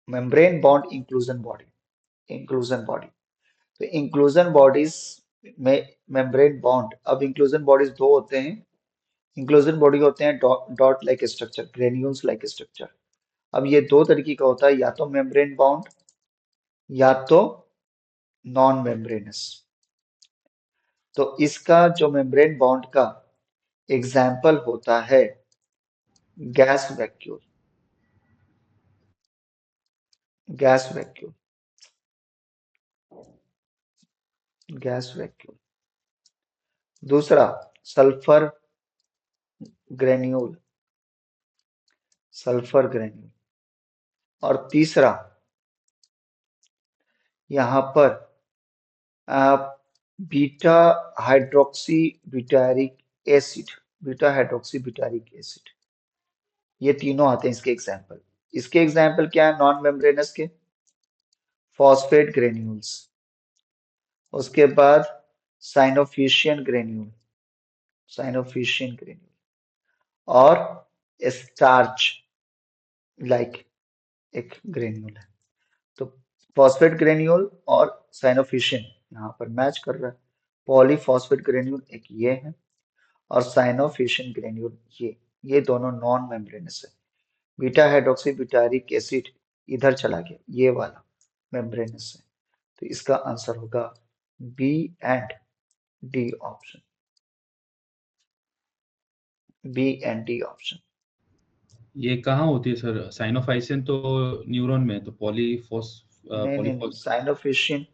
membrane bound inclusion body? Inclusion body, तो इंक्लूजन बॉडीज में मेम्ब्रेन बॉन्ड, अब इंक्लूजन बॉडीज दो होते हैं। इंक्लूजन बॉडी होते हैं dot like structure, granules like structure. अब ये दो तरीके का होता है, या तो मेम्ब्रेन बाउंड या तो नॉन मेम्ब्रेनस। तो इसका जो मेम्ब्रेन बाउंड का एग्जाम्पल होता है gas vacuole, gas vacuole, gas vacuole. दूसरा सल्फर ग्रेन्यूल, सल्फर ग्रेन्यूल। और तीसरा यहां पर beta hydroxy butyric acid, beta hydroxy butyric acid, ये तीनों आते हैं इसके एग्जाम्पल। इसके एग्जाम्पल क्या है नॉन मेम्ब्रेनस के? फॉस्फेट ग्रेन्यूल्स, उसके बाद साइनोफिशियन ग्रेन्यूल, साइनोफिशियन ग्रेन्यूल और स्टार्च लाइक एक ग्रेन्यूल है। तो फॉस्फेट ग्रेन्यूल और साइनोफिशियन यहाँ पर मैच कर रहा है। पॉलीफॉस्फेट ग्रेन्यूल एक ये है और साइनोफिशियन ग्रेन्यूल ये दोनों नॉन मेम्ब्रेनस है। बीटा हाइड्रोक्सी ब्यूटारिक एसिड इधर चला गया, ये वाला मेम्ब्रेनस है। तो इसका आंसर होगा B and D option, B and D option. ये कहाँ होती है सर? साइनोफाइसिन तो न्यूरॉन में है, तो नहीं नहीं नहीं, पॉलीफॉस साइनोफिशियन,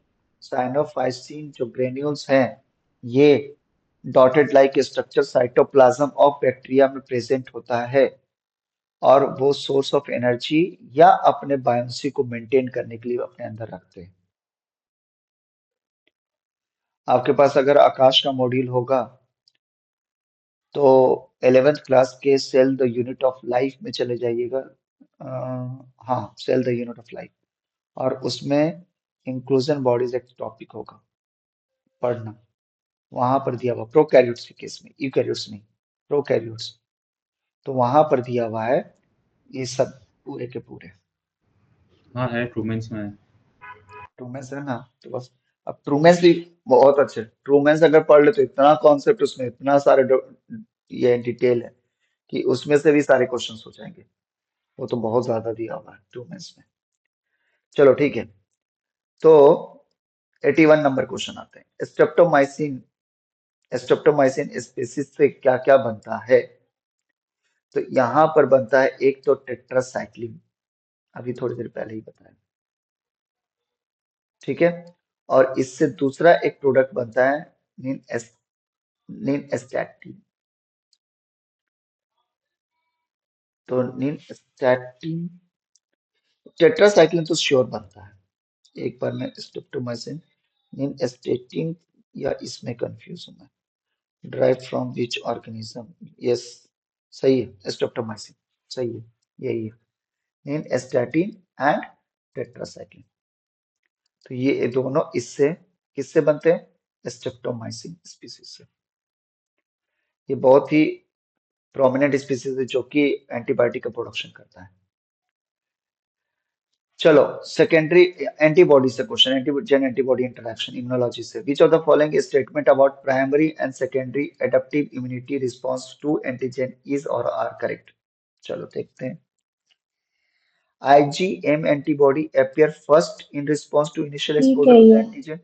साइनोफाइसिन जो ग्रेन्यूल्स हैं ये dotted like structure cytoplasm of bacteria में प्रेजेंट होता है और वो सोर्स ऑफ एनर्जी या अपने बायोन्सी को मेंटेन करने के लिए अपने अंदर रखते हैं। आपके पास अगर आकाश का मॉड्यूल होगा तो 11th क्लास के cell the unit of life में चले जाइएगा। हाँ, cell the unit of life, और उसमें इंक्लूजन बॉडीज एक टॉपिक होगा पढ़ना, वहां पर दिया हुआ प्रोकैरियोट्स के केस में, यूकैरियोट्स नहीं, प्रोकैरियोट्स। तो वहां पर दिया हुआ है ये सब पूरे के पूरे। हाँ है, ट्रूमेंस में है। ट्रूमेंस है ना, तो बस अब ट्रूमेंस भी बहुत अच्छे, ट्रूमेंस अगर पढ़ ले तो इतना कॉन्सेप्ट उसमें, इतना सारे ये डिटेल है कि उसमें से भी सारे क्वेश्चंस हो जाएंगे। वो तो बहुत ज्यादा दिया हुआ है ट्रूमेंस में। चलो ठीक है, तो 81 नंबर क्वेश्चन आते हैं। स्ट्रेप्टोमाइसिन, स्ट्रेप्टोमाइसिन स्पीसीज से क्या क्या बनता है? तो यहाँ पर बनता है एक तो टेट्रासाइक्लिन, अभी थोड़ी देर पहले ही बताया, ठीक है। और इससे दूसरा एक प्रोडक्ट बनता है निन निनएस्टैटिन। तो निनएस्टैटिन, टेट्रासाइक्लिन तो श्योर बनता है, एक बार मैं स्ट्रेप्टोमाइसिन निनएस्टैटिन या इसमें कंफ्यूज हूं मैं, drive from which organism, yes सही है, स्ट्रेप्टोमाइसिन सही है, यही है। इन स्टैटिन एंड टेट्रासाइक्लिन। तो ये दोनों इससे किससे बनते हैं? स्ट्रेप्टोमाइसिन स्पीसीज से। ये बहुत ही प्रोमिनेंट स्पीसीज है जो कि एंटीबायोटिक का प्रोडक्शन करता है। चलो सेकेंडरी एंटीबॉडी से question, antigen antibody interaction immunology से। Which of the following statement about primary and secondary adaptive immunity response to antigen is or are correct? चलो देखते हैं। IgM antibody appear first in response to initial ठीक exposure है of the ये। antigen।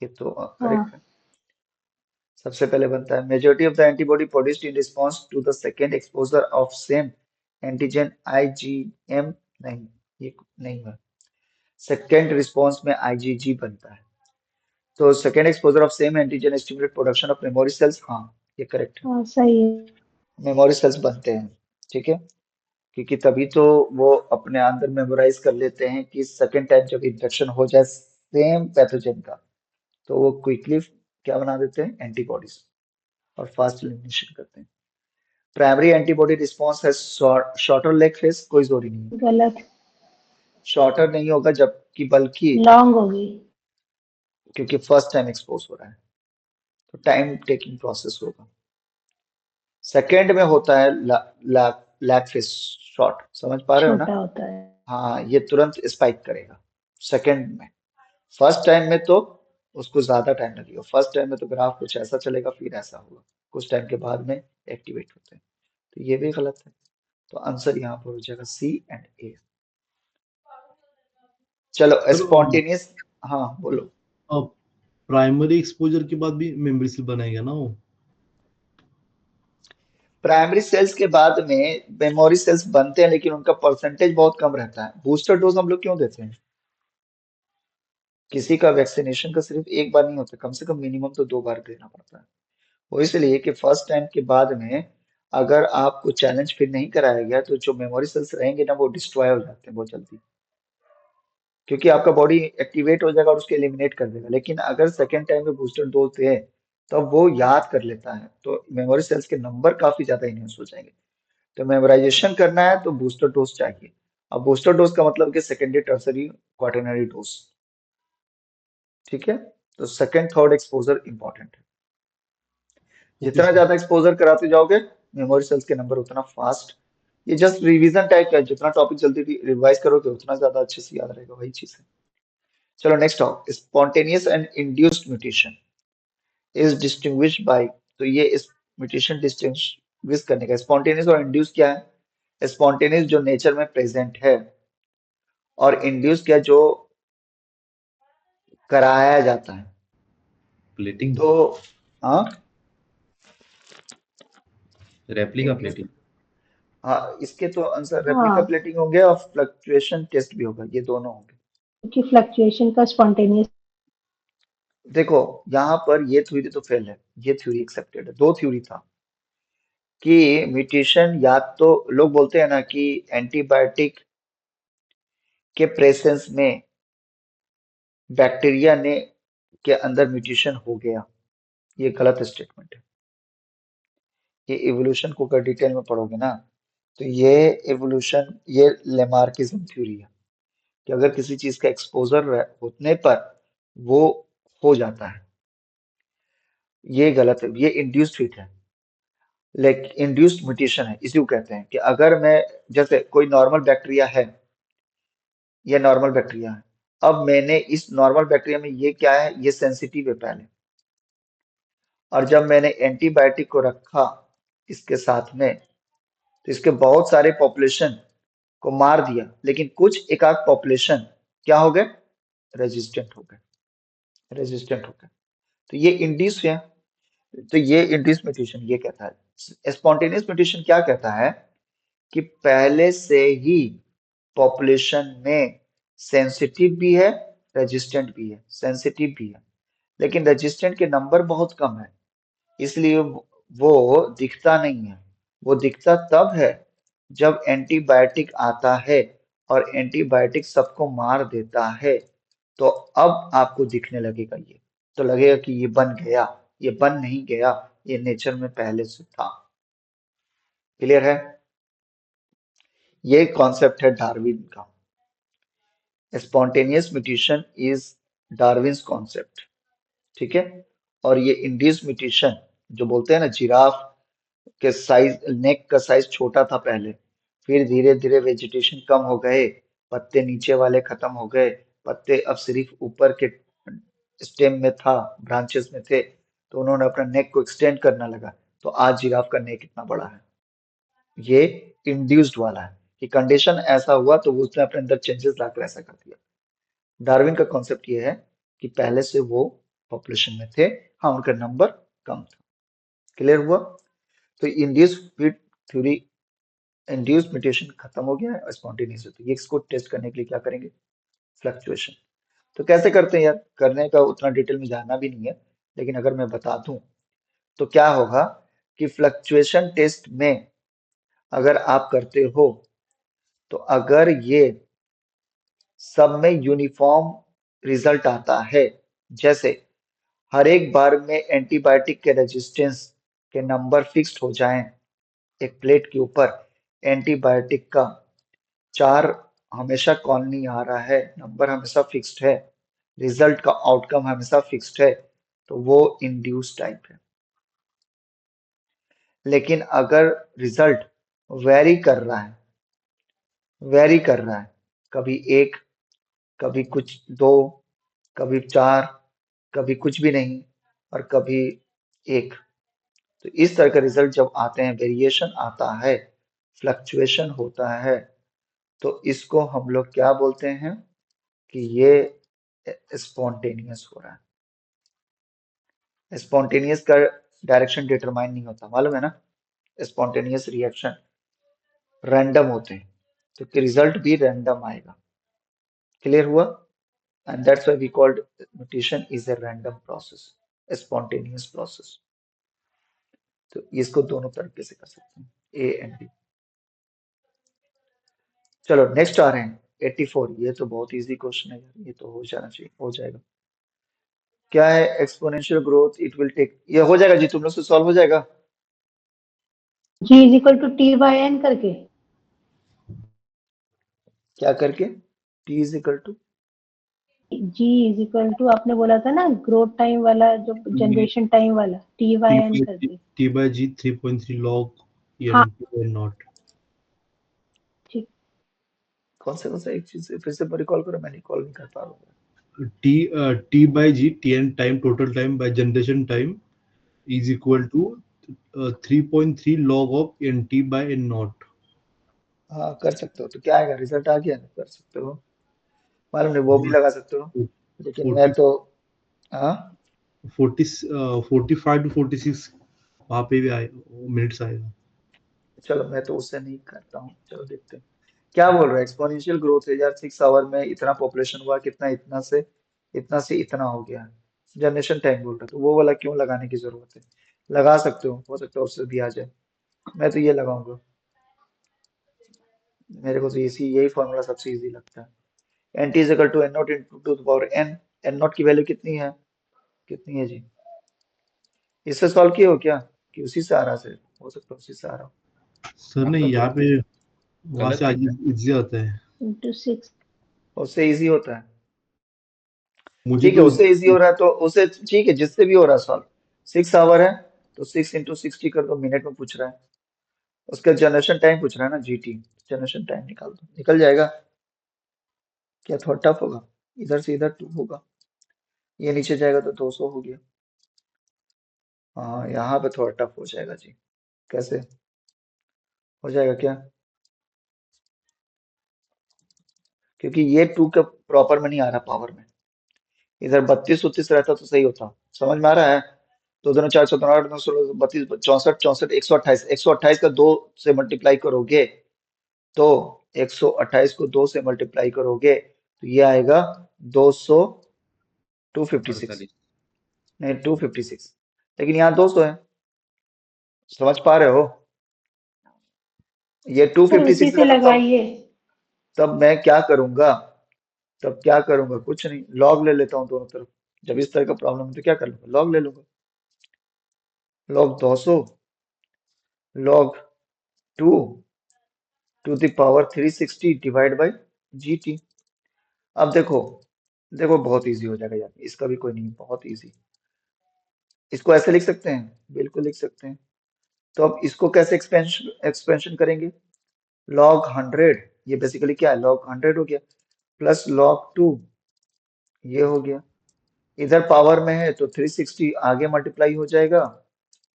ये तो correct है, हाँ सबसे पहले बनता है। Majority of the antibody produced in response to the second exposure of same antigen IgM। नहीं, ये नहीं है। सेकेंड रिस्पॉन्स में IgG बनता है। तो second exposure of same antigen stimulate production of memory cells. हाँ, ये करेक्ट है, हाँ सही है। मेमोरी सेल्स बनते हैं। ठीक है, क्योंकि तभी तो वो अपने अंदर मेमोराइज कर लेते हैं कि सेकेंड टाइम जब इंफेक्शन हो जाए सेम पैथोजन का, तो वो क्विकली क्या बना देते हैं? एंटीबॉडीज, और फास्ट एलिमिनेशन करते हैं। प्राइमरी एंटीबॉडी रिस्पॉन्स है शॉर्टर लेग फेस, कोई जोड़ी नहीं है। गलत। शॉर्टर नहीं होगा, जबकि बल्कि लॉन्ग होगी। क्योंकि फर्स्ट टाइम एक्सपोज हो रहा है तो टाइम टेकिंग प्रोसेस होगा। सेकेंड में होता है लैग फेस शॉर्ट, समझ पा रहे हो ना? छोटा होता है। हाँ, ये तुरंत स्पाइक करेगा सेकेंड में। फर्स्ट टाइम में तो उसको ज्यादा टाइम लगेगा। फर्स्ट टाइम में तो ग्राफ कुछ ऐसा चलेगा, फिर ऐसा होगा, कुछ टाइम के बाद में एक्टिवेट होते हैं। तो ये भी गलत है। तो आंसर यहाँ पर हो जाएगा सी एंड ए। चलो सर स्पॉन्टेनियस। हाँ बोलो। प्राइमरी एक्सपोजर के बाद भी मेमोरी सेल बनाएगा ना वो? प्राइमरी सेल्स के बाद में मेमोरी सेल्स बनते हैं, लेकिन उनका परसेंटेज बहुत कम रहता है। बूस्टर डोज हम लोग क्यों देते हैं? किसी का वैक्सीनेशन का सिर्फ एक बार नहीं होता, कम से कम मिनिमम तो 2 बार देना पड़ता है। वो इसलिए कि फर्स्ट टाइम के बाद में अगर आपको चैलेंज फिर नहीं कराया गया तो जो मेमोरी सेल्स रहेंगे ना, वो डिस्ट्रॉय हो जाते हैं बहुत जल्दी, क्योंकि आपका बॉडी एक्टिवेट हो जाएगा और उसको एलिमिनेट कर देगा। लेकिन अगर सेकेंड टाइम में बूस्टर डोज दे तब वो याद कर लेता है, तो मेमोरी सेल्स के नंबर काफी ज्यादा इनहेंस हो जाएंगे। तो मेमोराइजेशन करना है तो बूस्टर डोज चाहिए। अब बूस्टर डोज का मतलब कि सेकेंडरी टर्सरी क्वाटरनरी डोज। ठीक है, तो सेकेंड थर्ड एक्सपोजर इंपॉर्टेंट है। ओके जितना सर। ज्यादा एक्सपोजर कराते जाओगे मेमोरी सेल्स के नंबर उतना फास्ट। ये जस्ट रिवीजन टाइप का है, जितना टॉपिक जल्दी रिवाइज करोगे उतना ज्यादा अच्छे से याद रहेगा, वही चीज है। चलो नेक्स्ट आओ, spontaneous and induced mutation is distinguished by. तो ये इस म्यूटेशन डिस्टिंग्विश करने का, स्पॉन्टेनियस और इंड्यूस क्या है? स्पॉन्टेनियस जो नेचर में प्रेजेंट है, और इंड्यूस क्या, जो कराया जाता है। प्लेटिंग, तो हाँ, रेप्लिका इंड्यूस, प्लेटिंग। हाँ इसके तो आंसर रेप्लिका हाँ प्लेटिंग होंगे और फ्लक्चुएशन टेस्ट भी होगा, ये दोनों होंगे। क्योंकि फ्लक्चुएशन का स्पॉन्टेनियस। देखो यहाँ पर ये थ्योरी तो फेल है, ये थ्योरी एक्सेप्टेड है। दो थ्योरी था कि म्यूटेशन, या तो लोग बोलते हैं ना कि एंटीबायोटिक के प्रेजेंस में बैक्टीरिया ने के अंदर म्यूटेशन हो गया, ये गलत स्टेटमेंट है। ये इवोल्यूशन को अगर डिटेल में पढ़ोगे ना, तो ये इवोल्यूशन, ये लेमार्किज्म थ्योरी है कि अगर किसी चीज का एक्सपोजर होने पर वो हो जाता है, ये गलत है, ये इंड्यूस्ड हिट है। लाइक इंड्यूस्ड म्यूटेशन है, इसी को कहते हैं कि अगर मैं, जैसे कोई नॉर्मल बैक्टीरिया है, ये नॉर्मल बैक्टीरिया है, अब मैंने इस नॉर्मल बैक्टीरिया में, ये क्या है, ये सेंसिटिव है पहले, और जब मैंने एंटीबायोटिक को रखा इसके साथ में, तो इसके बहुत सारे पॉपुलेशन को मार दिया, लेकिन कुछ एक आध पॉपुलेशन क्या हो गए? रेजिस्टेंट हो गए, रेजिस्टेंट हो गए। तो ये इंड्यूस है। तो ये इंड्यूस म्यूटेशन ये कहता है। स्पॉन्टेनियस म्यूटेशन क्या कहता है कि पहले से ही पॉपुलेशन में सेंसिटिव भी है, रेजिस्टेंट भी है, सेंसिटिव भी है, लेकिन रेजिस्टेंट के नंबर बहुत कम है, इसलिए वो दिखता नहीं है। वो दिखता तब है जब एंटीबायोटिक आता है और एंटीबायोटिक सबको मार देता है, तो अब आपको दिखने लगेगा ये। तो लगेगा कि ये बन गया, ये बन नहीं गया, ये नेचर में पहले से था। क्लियर है? ये कॉन्सेप्ट है डार्विन का। Spontaneous mutation is Darwin's concept, ठीक है। और ये इंड्यूस म्यूटेशन जो बोलते हैं ना, जिराफ के साइज, नेक का साइज छोटा था पहले, फिर धीरे धीरे वेजिटेशन कम हो गए, पत्ते नीचे वाले खत्म हो गए, पत्ते अब सिर्फ ऊपर के स्टेम में था, ब्रांचेस में थे, तो उन्होंने अपना नेक को एक्सटेंड करना लगा, तो आज जिराफ का नेक इतना बड़ा है। ये इंड्यूस्ड वाला है कि कंडीशन ऐसा हुआ तो उसने अपने अंदर चेंजेस लाकर ऐसा कर दिया। डार्विन का कॉन्सेप्ट ये है कि पहले से वो पॉपुलेशन में थे, हाँ उनका नंबर कम था। क्लियर हुआ? तो इंड्यूस थ्योरी, इंड्यूस म्यूटेशन खत्म हो गया है, स्पॉन्टेनियस है, तो ये इसको टेस्ट करने के लिए क्या करेंगे? फ्लक्चुएशन। तो कैसे करते हैं यार, करने का उतना डिटेल में जानना भी नहीं है, लेकिन अगर मैं बता दूं तो क्या होगा कि फ्लक्चुएशन टेस्ट में अगर आप करते हो तो अगर ये सब में यूनिफॉर्म रिजल्ट आता है, जैसे हर एक बार में एंटीबायोटिक के रेजिस्टेंस के नंबर फिक्स्ड हो जाएं, एक प्लेट के ऊपर एंटीबायोटिक का 4 हमेशा कॉलोनी आ रहा है, नंबर हमेशा फिक्स्ड है, रिजल्ट का आउटकम हमेशा फिक्स्ड है, तो वो इंड्यूस टाइप है। लेकिन अगर रिजल्ट वेरी कर रहा है, वेरी कर रहा है, कभी 1, कभी कुछ 2, कभी 4, कभी कुछ भी नहीं, और कभी 1, तो इस तरह का रिजल्ट जब आते हैं, वेरिएशन आता है, फ्लक्चुएशन होता है, तो इसको हम लोग क्या बोलते हैं कि ये स्पॉन्टेनियस हो रहा है। स्पॉन्टेनियस का डायरेक्शन डिटरमाइन नहीं होता, मालूम है ना? स्पॉन्टेनियस रिएक्शन रैंडम होते हैं, तो रिजल्ट भी रैंडम आएगा। क्लियर हुआ? And that's why we called mutation is a random process, spontaneous process. तो इसको दोनों तरीके से कर सकते हैं, ए एंड बी। चलो नेक्स्ट आ रहे हैं 84। ये तो बहुत इजी क्वेश्चन है यार, ये तो हो जाना चाहिए, हो जाएगा। क्या है exponential growth? It will take, ये हो जाएगा जी, तुम लोग से सॉल्व हो जाएगा। G is equal to T by N करके। क्या करके? T is equal to, G is equal to आपने बोला था ना ग्रोथ टाइम वाला, जो जनरेशन टाइम वाला, टी बाई एन करके। T by G 3.3 log हाँ n by naught. ठीक। कौन सा एक चीज फिर से रिकॉल करो, मैं रिकॉल नहीं कर पा रहा हूँ। T by G Tn time total time by generation time is equal to 3.3 log of nt by n naught. हाँ कर सकते हो, तो क्या आएगा? रिजल्ट आ गया ना, कर सकते हो, मालूम नहीं, वो भी लगा सकते हो, लेकिन मैं 40 तो, हाँ 40 45 to 46 वहाँ पे भी आए मिनट्स आएगा. चलो मैं तो उससे नहीं करता हूँ, चलो देखते हैं क्या बोल रहा है। एक्सपोनेंशियल ग्रोथ है यार, 6 आवर में इतना पॉपुलेशन हुआ, कितना, इतना से इतना हो गया। जनरेशन टाइम बोल रहा है, तो वो वाला क्यों लगाने की जरूरत है? लगा सकते हो सकता है उससे भी आ जाए। मैं तो ये लगाऊंगा, मेरे को तो इसी यही फॉर्मूला सबसे इजी लगता है। N T is equal to N not into two power N. N not की वैल्यू कितनी है? कितनी है जी? इससे सॉल्व किए हो क्या, कि उसी से आ रहा है? हो सकता है उसी से आ रहा हो। सर हाँ नहीं तो यहाँ देखते पे हैं, वहाँ गलत से लिखा आगे है। इजी आता है. इंटू 6। उससे इजी होता है। मुझे ठीक है, तो उससे इजी हो रहा है तो उसे, ठीक है, जिससे भी हो रहा है सॉल्व। 6 आवर है तो 6 इंटू 60 कर दो, मिनट में पूछ रहा है। उसका जनरेशन टाइम पूछ रहा है ना, जीटी, जनरेशन टाइम निकाल दो, निकल जाएगा। क्या थोड़ा टफ होगा? इधर से इधर 2 होगा, ये नीचे जाएगा तो 200 हो गया। हाँ यहाँ पे थोड़ा टफ हो जाएगा जी। कैसे हो जाएगा क्या? क्योंकि ये 2 का प्रॉपर में नहीं आ रहा पावर में, इधर 32 32 रहता तो सही होता। समझ में आ रहा है? दो दोनों 4 14 8 9 16 32 64 64 128, 128 का 2 से मल्टीप्लाई करोगे तो 128 को 2 से मल्टीप्लाई करोगे तो ये आएगा 200, 256, 48। नहीं 256, लेकिन यहाँ 200 है। समझ पा रहे हो? ये सर उसी 256 से रहेगा तब लगाइए। तब मैं क्या करूंगा, तब क्या करूंगा, कुछ नहीं, लॉग ले लेता हूँ दोनों तरफ। जब इस तरह का प्रॉब्लम है तो क्या कर लूंगा, लॉग ले लूंगा। Log 200, log 2, to the power 360 divide by GT। अब देखो देखो बहुत इजी हो जाएगा यार, इसका भी कोई नहीं, बहुत इजी। इसको ऐसे लिख सकते हैं, बिल्कुल लिख सकते हैं। तो अब इसको कैसे एक्सपेंशन एक्सपेंशन करेंगे? log 100, ये बेसिकली क्या है, log 100 हो गया, प्लस log 2 ये हो गया। इधर पावर में है तो 360 आगे मल्टीप्लाई हो जाएगा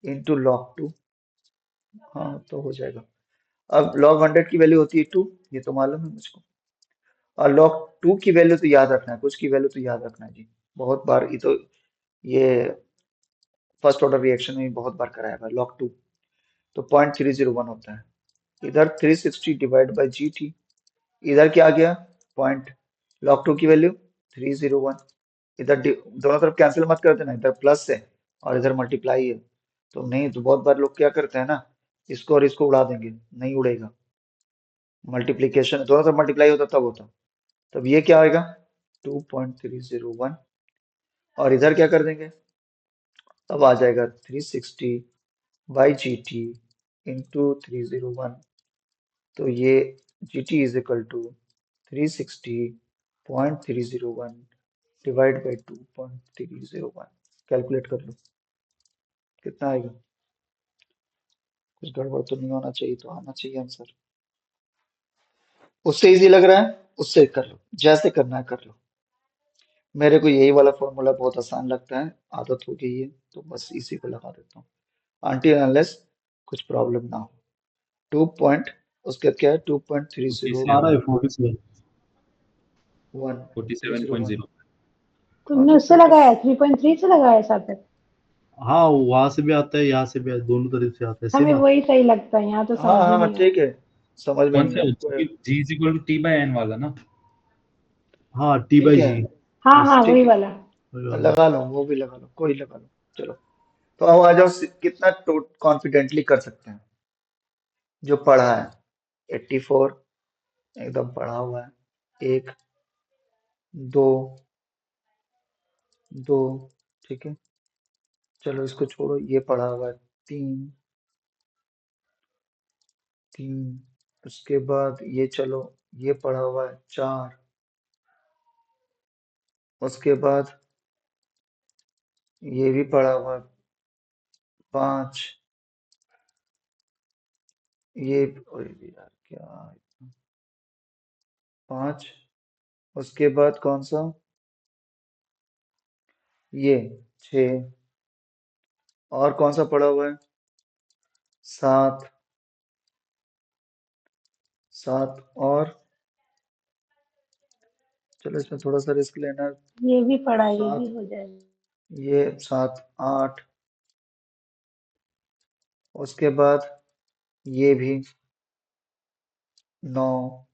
इंटू log 2। हाँ तो हो जाएगा। अब log 100 की वैल्यू होती है 2, ये तो मालूम है मुझको। और log 2 की वैल्यू तो याद रखना है, कुछ की वैल्यू तो याद रखना है जी, बहुत बार ये फर्स्ट ऑर्डर रिएक्शन में बहुत बार कराया हुआ है log 2। तो 0.301 होता है। इधर 360 डिवाइड बाई GT, इधर क्या आ गया पॉइंट, log 2 की वैल्यू 301। इधर दोनों तरफ कैंसिल मत कर देना, इधर प्लस है और इधर मल्टीप्लाई है। तो नहीं तो बहुत बार लोग क्या करते हैं ना, इसको और इसको उड़ा देंगे, नहीं उड़ेगा। मल्टीप्लीकेशन दोनों तरफ मल्टीप्लाई होता तब होता। तब ये क्या आएगा 2.301, और इधर क्या कर देंगे, अब आ जाएगा 360 बाई GT इंटू 301। तो ये GT is equal to 360.301 divide by 2.301। Calculate कर लो कितना आएगा। कुछ गड़बड़ तो नहीं होना चाहिए, तो आना चाहिए आंसर। उससे इजी लग रहा है उससे कर लो, जैसे करना है कर लो। मेरे को यही वाला फॉर्मूला बहुत आसान लगता है, आदत हो गई है, तो बस इसी को लगा देता हूँ until unless कुछ प्रॉब्लम ना हो। 2 पॉइंट, उसके बाद क्या है 2.301 आ रहा है 47। 47.0। तुमने उससे लगाया 3.3 से लगाया सार्थक? हाँ वहां से भी आता है, यहाँ से भी दोनों तरफ से आता है, हमें सेम आता वही सही लगता है, यहाँ तो हाँ समझ ही हाँ नहीं ठीक है, समझ में कौन नहीं सा आया G is equal to T by N वाला ना? है। हाँ टी ठीक बाई है, जी। हाँ हाँ ठीक वही है, वाला। लगा लो वो भी लगा लो, कोई लगा लो। चलो तो अब आ जाओ, कितना कॉन्फिडेंटली कर सकते हैं जो पढ़ा है। 84 एकदम पढ़ा हुआ है, एक, दो, दो, ठीक है। चलो इसको छोड़ो, ये पढ़ा हुआ है, तीन, तीन, उसके बाद ये चलो, ये पढ़ा हुआ है, चार, उसके बाद ये भी पढ़ा हुआ है, पांच, ये अरे यार क्या, पांच, उसके बाद कौन सा, ये छः, और कौन सा पढ़ा हुआ है, सात, सात, और चलो इसमें थोड़ा सा रिस्क लेना, ये भी पढ़ा, ये सात, भी हो जाएगा। ये सात, आठ, उसके बाद ये भी नौ,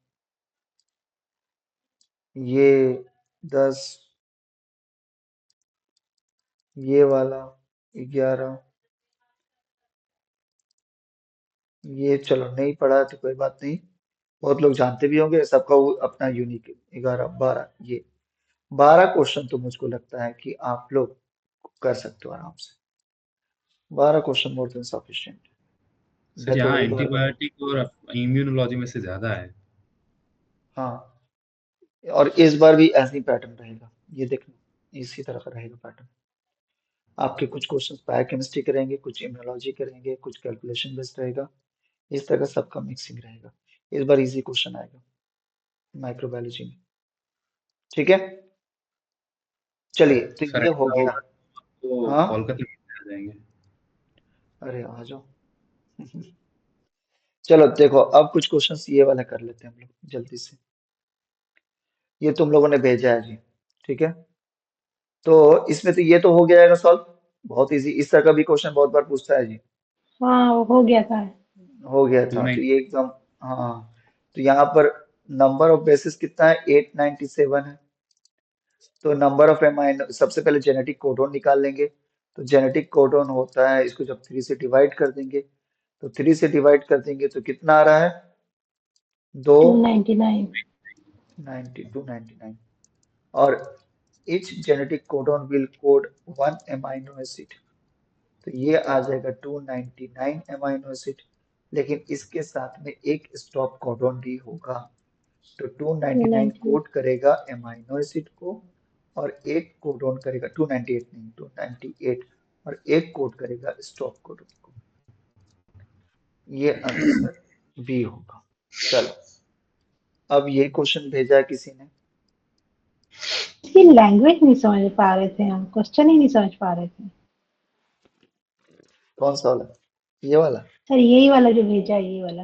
ये 10, ये वाला 11, ये चलो नहीं पढ़ा तो कोई बात नहीं, बहुत लोग जानते भी होंगे, सबका वो अपना यूनिक 11, 12, ये 12 क्वेश्चन तो मुझको लगता है कि आप लोग कर सकते हो आराम से। 12 question more than sufficient. Sir यहाँ देखो एक बार, एंटीबायोटिक और इम्यूनोलॉजी में से ज्यादा है। हाँ, और इस बार भी ऐसे ही पैटर्न रहेगा, ये देखना इसी तरह का रहेगा पैटर्न। आपके कुछ क्वेश्चंस बायोकेमिस्ट्री के रहेंगे, कुछ इम्यूनोलॉजी के रहेंगे, कुछ कैलकुलेशन बेस्ड रहेगा, इस तरह का सबका मिक्सिंग रहेगा। इस बार इजी क्वेश्चन आएगा माइक्रोबायोलॉजी में, ठीक है। चलिए तो सर ये हो ऐसा गया। होगा तो हाँ, कोलकाता में आ जाएंगे। अरे आ जाओ। चलो देखो अब कुछ क्वेश्चंस ये वाला कर लेते हैं हम लोग जल्दी से। ये तुम लोगों ने भेजा है जी, ठीक है। तो इसमें तो ये तो हो गया है सॉल्व, बहुत इजी, इस तरह का भी क्वेश्चन बहुत बार पूछता है जी। हाँ वो हो गया था। हो गया टू था तो नाइन ये एकदम, हाँ। तो यहाँ पर नंबर ऑफ बेसिस कितना है, 897 है। तो नंबर ऑफ एमाइनो, सबसे पहले जेनेटिक कोडोन निकाल लेंगे। तो जेनेटिक कोडोन होता है, इसको जब 3 से डिवाइड कर देंगे, तो 3 से डिवाइड कर देंगे तो कितना आ रहा है, दो, 299। 299। और each genetic codon will code 1 amino acid, तो ये आ जाएगा 299 अमाइनो एसिड। लेकिन इसके साथ में एक स्टॉप कोडॉन भी होगा। तो 299 कोड करेगा एमाइनो एसिड को और एक कोडॉन करेगा 298 नहीं 298 और एक कोड करेगा स्टॉप कोडॉन को। ये आंसर बी होगा। चलो अब ये क्वेश्चन भेजा है किसी ने, इसकी लैंग्वेज नहीं समझ पा रहे थे हम, क्वेश्चन ही नहीं समझ पा रहे थे कौन सा वाला, ये वाला सर। यही वाला जो भेजा है, ये वाला।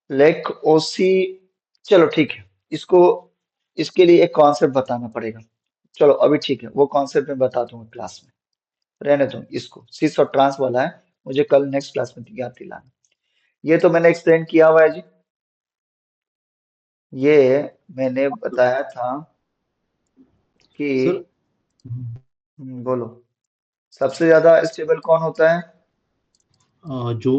लेक ओसी। चलो ठीक है, इसको इसके लिए एक कॉन्सेप्ट बताना पड़ेगा। चलो अभी ठीक है, वो कॉन्सेप्ट मैं बता दूंगा क्लास में, रहने दो इसको। सिस और ट्रांस वाला है, मुझे कल नेक्स्ट क्लास में याद दिलाना। ये तो मैंने एक्सप्लेन किया हुआ है जी, ये मैंने बताया था कि सर बोलो सबसे ज्यादा स्टेबल कौन होता है? जो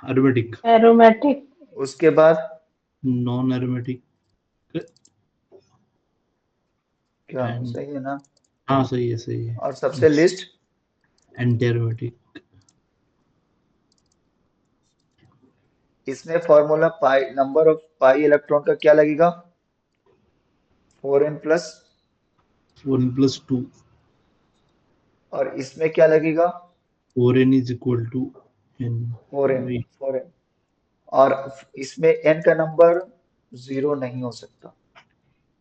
एरोमेटिक, एरोमेटिक। उसके बाद नॉन एरोमेटिक क्या एंड, सही है ना? हाँ सही है और सबसे लिस्ट एंटी एरोमेटिक। इसमें formula pi number of pi electron का क्या लगेगा? 4n प्लस, 4n+2, और इसमें क्या लगेगा? 4n is equal to n। 4n और इसमें n का नंबर 0 नहीं हो सकता,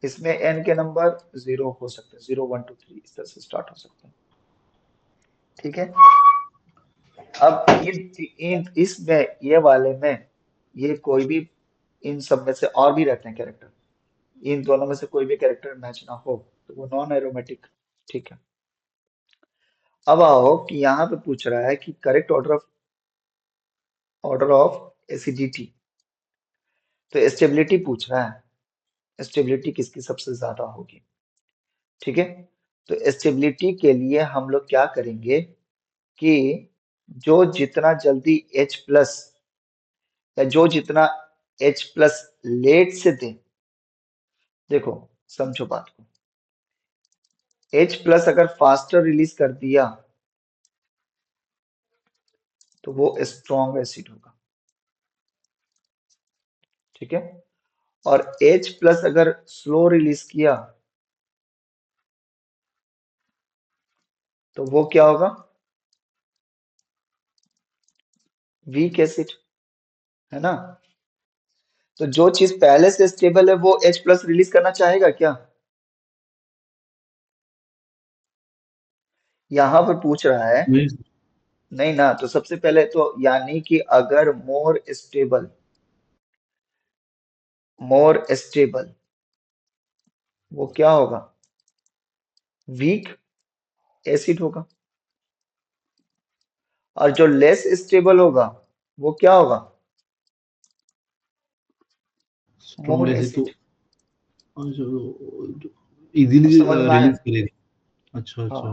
इसमें n के नंबर 0 हो सकते हैं, 0 1 2 3 इस तरह से स्टार्ट हो सकते हैं। ठीक है, अब इसमें ये वाले में ये कोई भी इन सब में से और भी रहते हैं कैरेक्टर, इन दोनों में से कोई भी कैरेक्टर मैच ना हो तो वो नॉन एरोमेटिक। ठीक है, अब आओ कि यहाँ पे पूछ रहा है कि करेक्ट ऑर्डर ऑफ एसिडिटी। तो स्टेबिलिटी पूछ रहा है, स्टेबिलिटी किसकी सबसे ज्यादा होगी। ठीक है, तो स्टेबिलिटी के लिए हम लोग क्या करेंगे कि जो जितना जल्दी H प्लस या जो जितना H प्लस लेट से दे, देखो समझो बात को, H प्लस अगर फास्टर रिलीज कर दिया तो वो स्ट्रॉन्ग एसिड होगा। ठीक है, और H प्लस अगर स्लो रिलीज किया तो वो क्या होगा? वीक एसिड, है ना? तो जो चीज पहले से स्टेबल है वो H प्लस रिलीज करना चाहेगा क्या? यहां पर पूछ रहा है, नहीं ना, तो सबसे पहले तो यानी कि अगर मोर स्टेबल वो क्या होगा? वीक एसिड होगा। और जो लेस स्टेबल होगा वो क्या होगा? स्ट्रॉन्ग मोर एसिड तो एसिड। अब इजीली समझ में आया? रिलीज करेगा। अच्छा हाँ, अच्छा।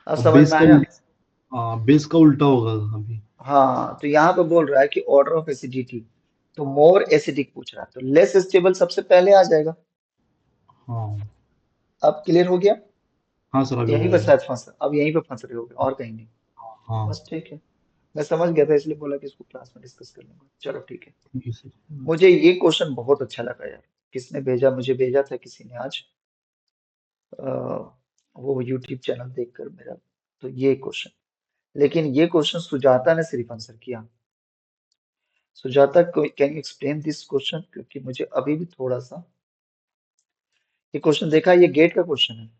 अब और समझ में आया? बेस का उल्टा होगा अभी। हाँ, तो यहाँ पे बोल रहा है कि ऑर्डर ऑफ एसिडिटी, तो मोर एसिडिक पूछ रहा है, तो लेस स्टेबल सबसे पहले आ जाएगा। हाँ अब क्लियर हो गया? हाँ सर, अभी यहीं हो पे गया। शायद फंस, अब यहीं पे फंस रहे होगे और कहीं नहीं। हाँ बस ठीक है, मैं समझ गया था इसलिए बोला कि इसको क्लास में डिस्कस कर लूंगा। चलो ठीक है, ठीक है सर। मुझे ये क्वेश्चन बहुत अच्छा लगा यार। किसने भेजा? मुझे भेजा था किसी ने आज, अ, वो यूट्यूब चैनल देखकर मेरा। तो ये क्वेश्चन, लेकिन ये क्वेश्चन सुजाता ने सिर्फ आंसर किया। सुजाता को can you explain this question, क्योंकि मुझे अभी भी थोड़ा सा ये क्वेश्चन देखा, ये गेट का क्वेश्चन है।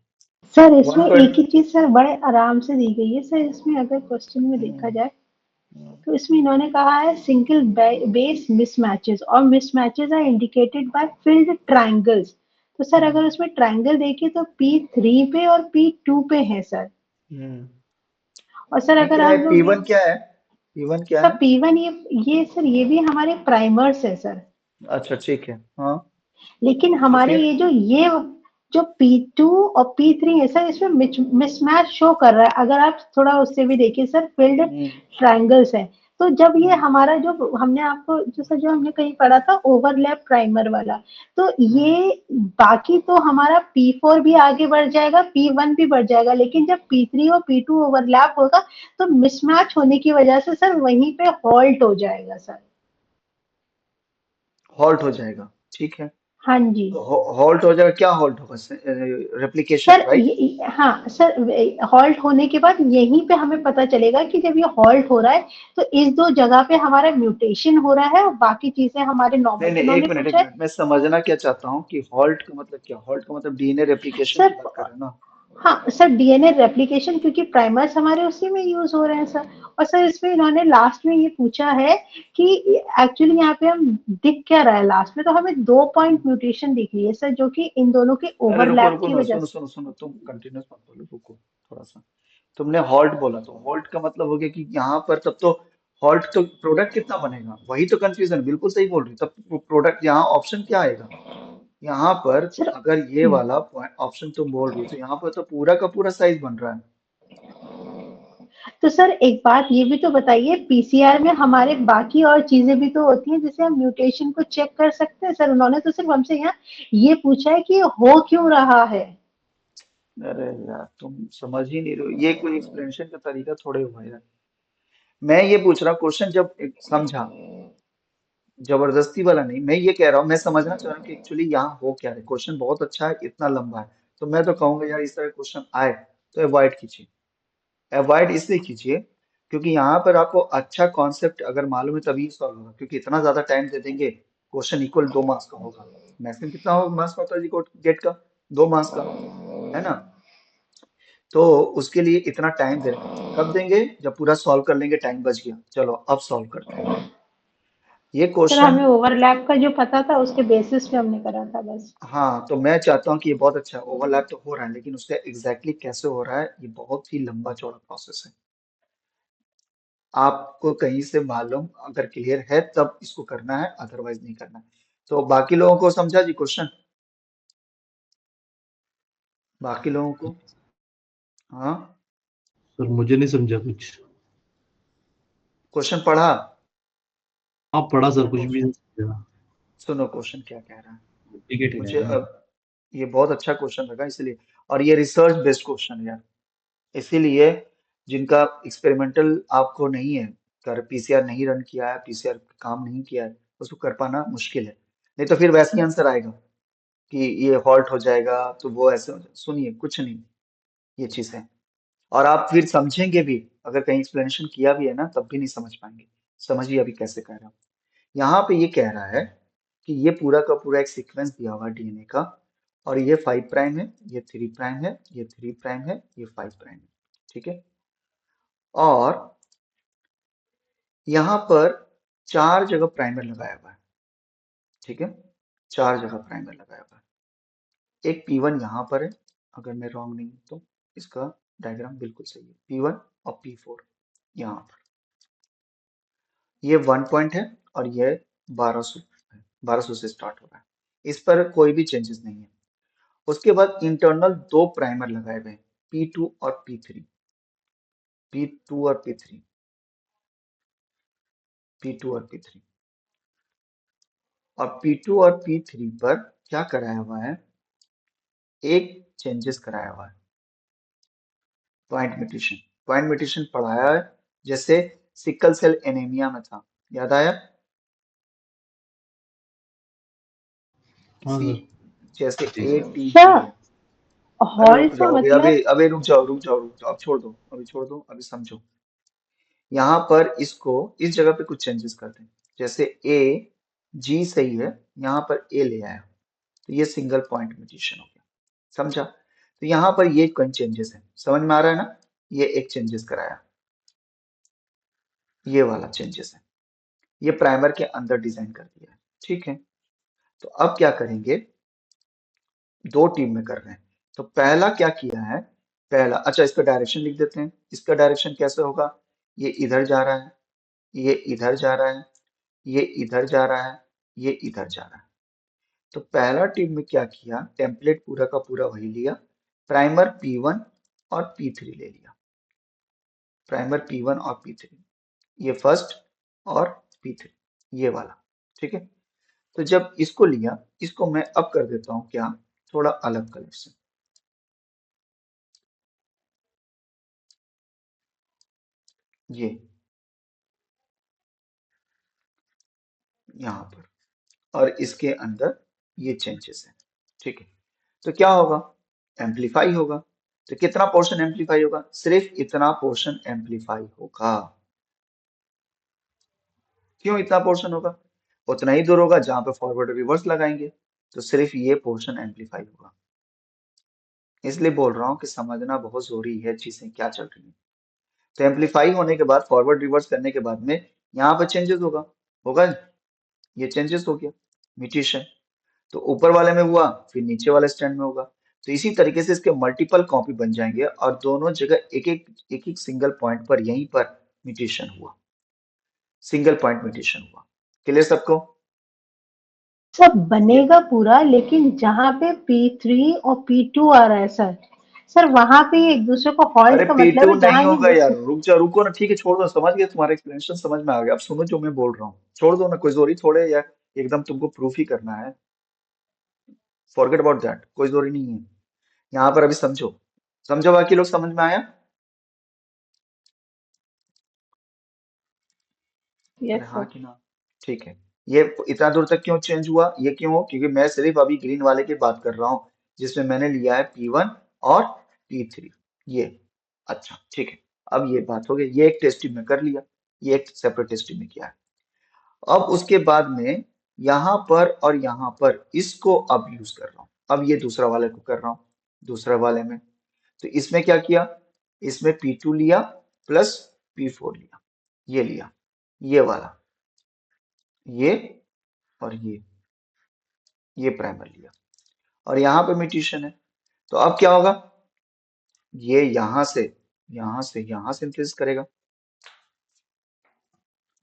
सर वन इसमें एक पॉइंट ही चीज सर बड़े आराम से दी गई है सर। इसमें अगर क्वेश्चन में देखा जाए तो इसमें इन्होंने कहा है सिंगल बेस मिसमैचेस, और mismatches are indicated by filled triangles. तो सर अगर उसमें ट्रायंगल देखिए तो P3 पे और P2 पे है सर। और सर नहीं अगर क्या है, हम लोग P1 क्या है? P1 क्या सर है? P1, ये सर ये भी हमारे प्राइमर्स है सर। अच्छा ठीक है, हाँ लेकिन तो हमारे फिर ये जो P2 और P3 है सर, इसमें मिसमैच शो कर रहा है। अगर आप थोड़ा उससे भी देखिए सर, फिल्ड ट्रायंगल्स है। तो जब ये हमारा जो हमने आपको जैसे जो हमने कहीं पढ़ा था ओवरलैप प्राइमर वाला, तो ये बाकी तो हमारा P4 भी आगे बढ़ जाएगा, P1 भी बढ़ जाएगा, लेकिन जब P3 और P2 ओवरलैप होगा तो मिसमैच होने की वजह से सर वहीं पे हॉल्ट हो जाएगा सर। हॉल्ट हो जाएगा, ठीक है। हाँ जी तो हॉल्ट हो जाएगा, क्या हॉल्ट होगा? Replication, sir, right? हाँ सर, हॉल्ट होने के बाद यहीं पे हमें पता चलेगा कि जब ये हॉल्ट हो रहा है तो इस दो जगह पे हमारा म्यूटेशन हो रहा है और बाकी चीजें हमारे नहीं नॉर्मल। नहीं, उन्होंने एक पूछा है मिनट, मैं समझना क्या चाहता हूँ कि हॉल्ट का मतलब क्या? हॉल्ट का मतलब डीएनए रेप्लिकेशन की सर, बात कर रहे हैं ना? हाँ सर, डीएनए रेप्लिकेशन, क्योंकि प्राइमर्स हमारे उसी में यूज हो रहे हैं सर। और सर इसमें इन्होंने लास्ट में ये पूछा है कि एक्चुअली यहाँ पे हम दिख क्या रहा है लास्ट में, तो हमें 2 पॉइंट म्यूटेशन दिख रही है सर, जो कि इन दोनों के अरे रुको ओवरलैप रुको की ना, वजह सुनो से। सुनो सुनो, तुम कंटिन्यूस मत बोलो, रुको थोड़ा सा। तुमने हॉल्ट बोला, तो हॉल्ट का मतलब हो गया कि यहाँ पर तब तो हॉल्ट तो प्रोडक्ट कितना बनेगा, वही तो कंफ्यूजन। बिल्कुल सही बोल रही, तब प्रोडक्ट यहाँ ऑप्शन क्या आएगा? यहाँ पर सर अगर ये वाला ऑप्शन तुम बोल रही हो, तो यहाँ पर तो पूरा का पूरा साइज बन रहा है। तो सर एक बात ये भी तो बताइए, पीसीआर में हमारे बाकी और चीजें भी तो होती हैं जिससे हम म्यूटेशन को चेक कर सकते हैं सर। उन्होंने तो सिर्फ हमसे यहाँ ये पूछा है कि ये हो क्यों रहा है। अरे यार, तुम समझ ही नहीं रहे हो, ये कोई एक्सप्लेनेशन का तरीका थोड़े हुआ यार। मैं ये पूछ रहा हूँ क्वेश्चन, जब समझा, जबरदस्ती वाला नहीं। मैं ये कह रहा हूँ, मैं समझना चाह रहा हूँ कि एक्चुअली यहाँ हो क्या रहा है। क्वेश्चन बहुत अच्छा है, इतना लंबा है, तो मैं तो कहूंगा यार इस तरह क्वेश्चन आए तो अवॉइड कीजिए। अवॉइड इसलिए कीजिए क्योंकि यहाँ पर आपको अच्छा कॉन्सेप्ट अगर मालूम है तभी सॉल्व होगा, क्योंकि इतना ज्यादा टाइम दे देंगे, क्वेश्चन इक्वल 2 मार्क्स का होगा। मैक्सिमम कितना मार्क्स का होता है जी गेट का? 2 मार्क्स का, है ना? तो उसके लिए इतना टाइम दे रहे हैं, कब देंगे? जब पूरा सॉल्व कर लेंगे, टाइम बच गया। चलो अब सॉल्व करते हैं ये सर क्वेश्चन। हमें ओवरलैप का जो पता था उसके बेसिस पे हमने करा था बस। हाँ, तो मैं चाहता हूँ कि ये बहुत अच्छा ओवरलैप तो हो रहा है, लेकिन उसका एग्जैक्टली कैसे हो रहा है ये बहुत ही लंबा चौड़ा प्रोसेस है। आपको कहीं से मालूम अगर क्लियर है तब इसको करना है, अदरवाइज नहीं करना है। तो बाकी लोगों को समझा जी क्वेश्चन? बाकी लोगों को? हाँ, सर मुझे नहीं समझा कुछ। क्वेश्चन पढ़ा? आप पढ़ा सर, कुछ भी नहीं समझा। सुनो क्वेश्चन क्या कह रहा है। डुप्लीकेट ही मुझे रहेगा। अब ये बहुत अच्छा क्वेश्चन लगा इसलिए, और ये रिसर्च बेस्ड क्वेश्चन है यार, इसीलिए जिनका एक्सपेरिमेंटल आपको नहीं है, कर पीसीआर नहीं रन किया है, पीसीआर काम नहीं किया है, उसको कर पाना मुश्किल है। नहीं तो फिर वैसे ही आंसर आएगा कि ये हॉल्ट हो जाएगा, तो वो ऐसे हो जाएगा। सुनिए, कुछ नहीं, ये चीज है। और आप फिर समझेंगे भी, अगर कहीं एक्सप्लेनेशन किया भी है ना तब भी नहीं समझ पाएंगे। समझिए अभी कैसे कह रहा हूँ। यहाँ पे ये कह रहा है कि ये पूरा का पूरा एक सीक्वेंस दिया हुआ है डीएनए का, और ये 5 प्राइम है, ये 3 प्राइम है, ये 3 प्राइम है, ये 5 प्राइम है, ठीक है। और यहाँ पर 4 जगह प्राइमर लगाया हुआ है, ठीक है। 4 जगह प्राइमर लगाया हुआ है। एक P1 यहाँ पर है, अगर मैं रॉन्ग नहीं हूं तो इसका डायग्राम बिल्कुल सही है। P1 और P4 यहाँ पर, ये 1 पॉइंट है और ये 1200 है, 1200 से स्टार्ट हो रहा है। इस पर कोई भी चेंजेस नहीं है। उसके बाद इंटरनल 2 प्राइमर लगाए हुए हैं, P2 और P3, P2 और P3, P2 और P3। और P2 और P3 पर क्या कराया हुआ है? एक चेंजेस कराया हुआ है, पॉइंट म्यूटेशन। पॉइंट म्यूटेशन पढ़ाया है, जैसे सिकल सेल एनीमिया में था, याद आया? हाँ सी, सर। जैसे जी ए सर। टी अच्छा, जी है। अरे रुक हॉल्ट का जाओ, अभी अभी मतलब। अभी रुक जाओ, रुक जाओ, रुक जाओ, अब छोड़ दो, अभी छोड़ दो, अभी समझो। यहाँ पर इसको इस जगह पे कुछ चेंजेस करते हैं, जैसे ए जी सही है, यहाँ पर ए ले आया, तो ये सिंगल पॉइंट म्यूटेशन हो गया। समझा? तो यहाँ पर ये कौन चेंजेस है, समझ में आ रहा है ना? ये एक चेंजेस कराया, ये वाला चेंजेस है, ये प्राइमर के अंदर डिजाइन कर दिया है, ठीक है। तो अब क्या करेंगे, 2 टीम में कर रहे हैं। तो पहला क्या किया है, पहला, अच्छा इसका डायरेक्शन लिख देते हैं। इसका डायरेक्शन कैसे होगा? ये इधर जा रहा है, ये इधर जा रहा है, ये इधर जा रहा है, ये इधर जा रहा है। तो पहला टीम में क्या किया, टेम्पलेट पूरा का पूरा वही लिया, प्राइमर P1 और P3 ले लिया, प्राइमर P1 और P3, ये फर्स्ट और P3 ये वाला, ठीक है। तो जब इसको लिया, इसको मैं अब कर देता हूं क्या, थोड़ा अलग कलर से, ये यहाँ पर, और इसके अंदर ये चेंजेस है, ठीक है। तो क्या होगा, एम्पलीफाई होगा। तो कितना पोर्शन एम्पलीफाई होगा, सिर्फ इतना पोर्शन एम्पलीफाई होगा। क्यों इतना पोर्शन होगा, उतना ही दूर होगा जहां पे फॉरवर्ड रिवर्स लगाएंगे, तो सिर्फ ये पोर्शन एम्पलीफाई होगा। इसलिए बोल रहा हूँ कि समझना बहुत जरूरी है चीजें क्या चल रही है। तो एम्पलीफाई होने के बाद, फॉरवर्ड रिवर्स करने के बाद में यहाँ पर चेंजेस होगा, होगा, ये चेंजेस हो गया, म्यूटेशन। तो ऊपर वाले में हुआ, फिर नीचे वाले स्टैंड में होगा। तो इसी तरीके से इसके मल्टीपल कॉपी बन जाएंगे और दोनों जगह एक एक सिंगल पॉइंट पर यहीं पर म्यूटेशन हुआ, सिंगल पॉइंट म्यूटेशन हुआ। क्लियर सबको। सब बनेगा पूरा, लेकिन जहाँ पे P3 और P2 आ रहा है सर, सर वहां पे ये एक दूसरे को अरे हॉल्ट का मतलब P2 है नहीं जहाँ ये होगा मिस। यार, रुक जा, रुको ना, ठीक है छोड़ दो, समझ गया, तुम्हारा एक्सप्लेनेशन समझ में आ गया। अब सुनो जो मैं बोल रहा हूँ, छोड़ दो ना, कोई जोरी थोड़े या एकदम तुमको प्रूफ ही करना है, फॉरगेट अबाउट दैट, कोई जोरी नहीं है। यहाँ पर अभी समझो, समझो, बाकी लोग समझ में आया। अरे यस हाँ सर। कि ना, ठीक है। ये इतना दूर तक क्यों चेंज हुआ, ये क्यों हो, क्योंकि मैं सिर्फ अभी ग्रीन वाले की बात कर रहा हूँ, जिसमें मैंने लिया है P1 और P3, ये। अच्छा ठीक है, अब ये बात हो गई, ये एक टेस्ट ट्यूब में कर लिया, ये एक सेपरेट टेस्ट ट्यूब में किया है। अब उसके बाद में यहाँ पर और यहाँ पर इसको अब यूज कर रहा हूँ, अब ये दूसरा वाले को कर रहा हूँ, दूसरा वाले में। तो इसमें क्या किया, इसमें P2 लिया प्लस P4 लिया, ये लिया, ये वाला, ये और ये प्राइमर लिया, और यहाँ पे म्यूटेशन है। तो अब क्या होगा, ये यहाँ से सिंथेसिस करेगा,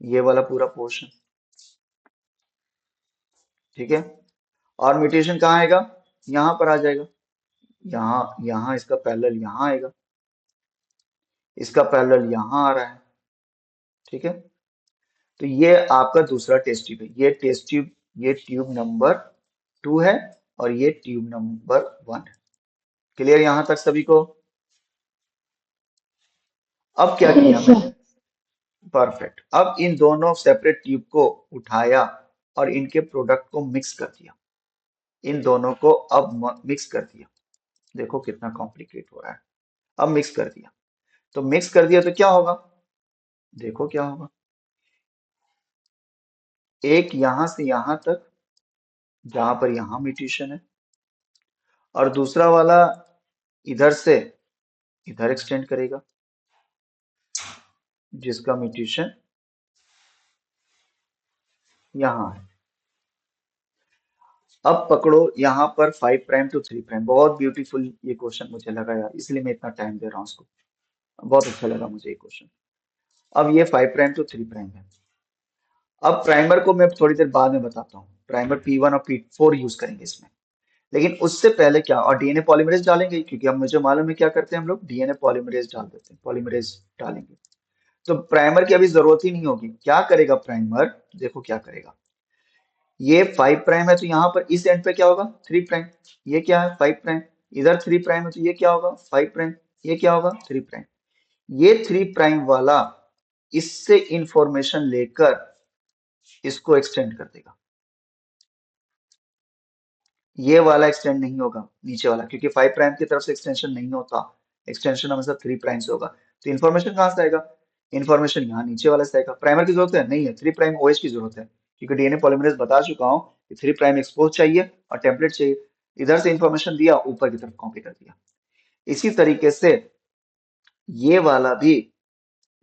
ये वाला पूरा पोर्शन, ठीक है। और म्यूटेशन कहाँ आएगा, यहाँ पर आ जाएगा, यहाँ यहाँ इसका पैरेलल यहाँ आएगा, इसका पैरेलल यहाँ आ रहा है, ठीक है। तो ये आपका दूसरा टेस्ट ट्यूब है, ये टेस्ट ट्यूब, ये ट्यूब नंबर 2 है, और ये ट्यूब नंबर 1 है। क्लियर यहाँ तक सभी को। अब क्या किया यस मैं, सर। परफेक्ट, अब इन दोनों सेपरेट ट्यूब को उठाया और इनके प्रोडक्ट को मिक्स कर दिया, इन दोनों को अब मिक्स कर दिया। देखो कितना कॉम्प्लिकेट हो रहा है, अब मिक्स कर दिया। तो मिक्स कर दिया तो क्या होगा, देखो क्या होगा, एक यहां से यहां तक, जहां पर यहां म्यूटेशन है, और दूसरा वाला इधर से इधर एक्सटेंड करेगा, जिसका म्यूटेशन यहाँ है। अब पकड़ो यहाँ पर 5 प्राइम टू 3 प्राइम, बहुत ब्यूटीफुल ये क्वेश्चन मुझे लगा यार, इसलिए मैं इतना टाइम दे रहा हूँ उसको, बहुत अच्छा लगा मुझे ये क्वेश्चन। अब ये 5 प्राइम टू 3 प्राइम है। अब प्राइमर को मैं थोड़ी देर बाद में बताता हूँ, प्राइमर P1 और P4 यूज करेंगे इसमें, लेकिन उससे पहले क्या, और डीएनए पॉलीमरेज डालेंगे, क्योंकि अब मुझे मालूम है क्या करते हैं हम लोग, डीएनए पॉलीमरेज डाल देते हैं, पॉलीमरेज डालेंगे। तो प्राइमर की अभी जरूरत ही नहीं होगी। क्या करेगा प्राइमर, देखो क्या करेगा, ये 5 प्राइम है तो यहाँ पर इस एंड पे क्या होगा, 3 प्राइम, ये क्या है 5 प्राइम, इधर 3 प्राइम है तो ये क्या होगा 5 प्राइम, ये क्या होगा 3 प्राइम। ये 3 प्राइम वाला इससे इंफॉर्मेशन लेकर इसको एक्सटेंड कर देगा, ये वाला एक्सटेंड नहीं होगा, नीचे वाला, क्योंकि 5 प्राइम की तरफ से एक्सटेंशन नहीं होता, एक्सटेंशन हमेशा 3 प्राइम से होगा। तो इन्फॉर्मेशन कहाँ से आएगा, इन्फॉर्मेशन यहाँ नीचे वाले से आएगा। प्राइमर की जरूरत है नहीं है, 3 प्राइम ओएच की जरूरत है, क्योंकि डीएनए पॉलीमरेज बता चुका हूँ कि 3 प्राइम एक्सपोज चाहिए और टेम्पलेट चाहिए। इधर से इंफॉर्मेशन दिया, ऊपर की तरफ कॉपी कर दिया। इसी तरीके से ये वाला भी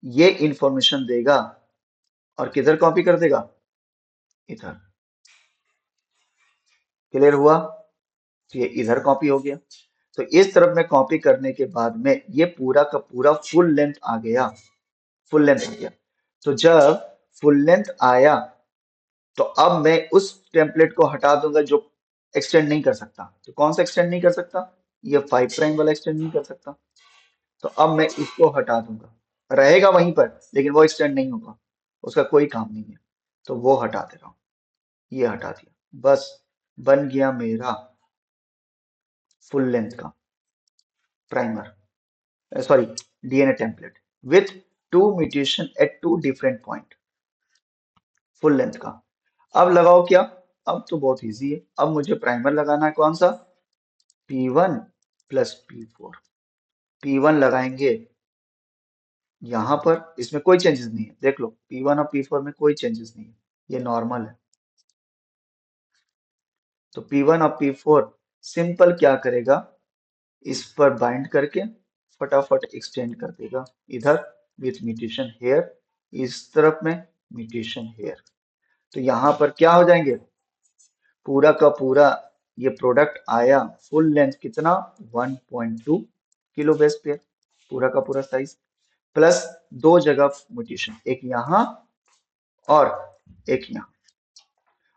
ये इंफॉर्मेशन देगा और किधर कॉपी कर देगा, इधर। क्लियर हुआ, तो ये इधर कॉपी हो गया। तो इस तरफ में कॉपी करने के बाद में ये पूरा का पूरा फुल लेंथ आ गया, फुल लेंथ आ गया। तो जब फुल लेंथ आया, तो अब मैं उस टेम्पलेट को हटा दूंगा जो एक्सटेंड नहीं कर सकता। तो कौन सा एक्सटेंड नहीं कर सकता, ये 5 प्राइम वाला एक्सटेंड नहीं कर सकता। तो अब मैं इसको हटा दूंगा, रहेगा वहीं पर लेकिन वो एक्सटेंड नहीं होगा। उसका कोई काम नहीं है, तो वो हटा दे रहा हूं, ये हटा दिया, बस बन गया मेरा फुल लेंथ का primer, sorry, DNA template with 2 mutation at 2 different point, full length का। अब लगाओ क्या, अब तो बहुत इजी है, अब मुझे प्राइमर लगाना है कौन सा, P1 प्लस P4। P1 लगाएंगे यहां पर, इसमें कोई चेंजेस नहीं है, देख लो P1 और P4 में कोई चेंजेस नहीं है, ये नॉर्मल है। तो P1 और P4 सिंपल क्या करेगा, इस पर बाइंड करके फटाफट एक्सटेंड कर देगा इधर विथ म्यूटेशन हेयर, इस तरफ में म्यूटेशन हेयर। तो यहां पर क्या हो जाएंगे, पूरा का पूरा ये प्रोडक्ट आया फुल लेंथ कितना, 1.2 किलो बेस पेयर, पूरा का पूरा साइज, प्लस 2 जगह म्यूटेशन, एक यहाँ और एक यहाँ,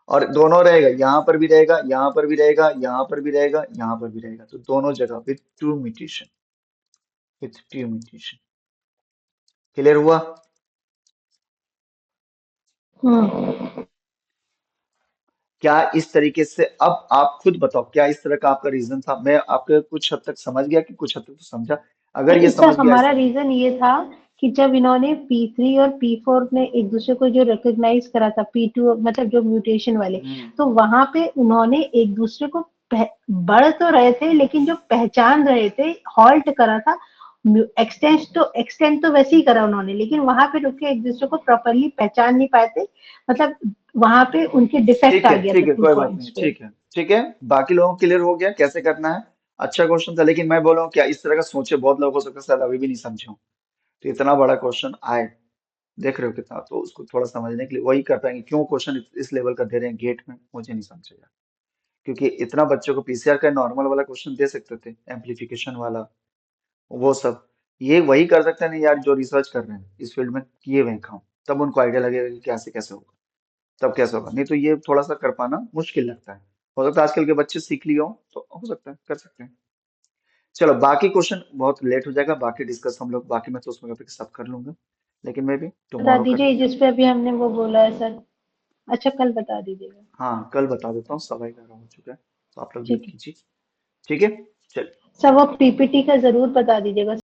और दोनों रहेगा, यहाँ पर भी रहेगा, यहाँ पर भी रहेगा, यहाँ पर भी रहेगा, यहाँ पर भी रहेगा, तो दोनों जगह with 2 mutation, with 2 mutation. Clear हुआ। हम्म। क्या इस तरीके से, अब आप खुद बताओ, क्या इस तरह का आपका रीजन था, मैं आपके कुछ हद तक समझ गया कि कुछ हद तक तो समझा, अगर ये इसका समझ गया हमारा रीजन ये था कि जब इन्होंने P3 और P4 ने एक दूसरे को जो रिकॉग्नाइज करा था, P2 मतलब जो म्यूटेशन वाले, तो वहां पे उन्होंने एक दूसरे को बढ़ तो रहे थे, लेकिन जो पहचान रहे थे, हॉल्ट करा था, एक्सटेंड तो वैसे ही करा उन्होंने, लेकिन वहां पे रुक के एक दूसरे को प्रॉपरली पहचान नहीं पाए थे, मतलब वहां पे उनके डिफेक्ट आ गया ठीक था है, 2 कोई बात पॉइंट्स नहीं, पे। ठीक है, ठीक है, बाकी लोगों को क्लियर हो गया कैसे करना है। अच्छा क्वेश्चन था, लेकिन मैं बोल रहा हूँ क्या इस तरह का सोचे बहुत लोग, हो सकता है शायद अभी भी नहीं समझे हो, तो इतना बड़ा क्वेश्चन आए, देख रहे हो कितना, तो उसको थोड़ा समझने के लिए वही कर पाएंगे, क्यों क्वेश्चन इस लेवल का दे रहे हैं गेट में, मुझे नहीं समझेगा, क्योंकि इतना बच्चों को पीसीआर का नॉर्मल वाला क्वेश्चन दे सकते थे, एम्पलीफिकेशन वाला, वो सब, ये वही कर सकते हैं नहीं यार जो रिसर्च कर रहे हैं इस फील्ड में, किए हुए हैं काम, तब उनको आइडिया लगेगा कि कैसे कैसे होगा, तब कैसे होगा, नहीं तो ये थोड़ा सा कर पाना मुश्किल लगता है। हो सकता है आजकल के बच्चे सीख लिए हो, तो हो सकता है कर सकते हैं। चलो बाकी क्वेश्चन बहुत लेट हो जाएगा, बाकी डिस्कस हम लोग, बाकी मैं तो उसमें टॉपिक सब कर लूंगा, लेकिन मैं भी बता टुमारो कर दीजिए लेते हैं। जिस पे अभी हमने वो बोला है सर। अच्छा, कल बता दीजिएगा। हाँ कल बता देता हूँ, 11:15 हो चुका है, तो आप लोग वेट ठीक है कीजिए, ठीक है, चलिए। सर, वो पीपीटी का जरूर बता दीजिएगा।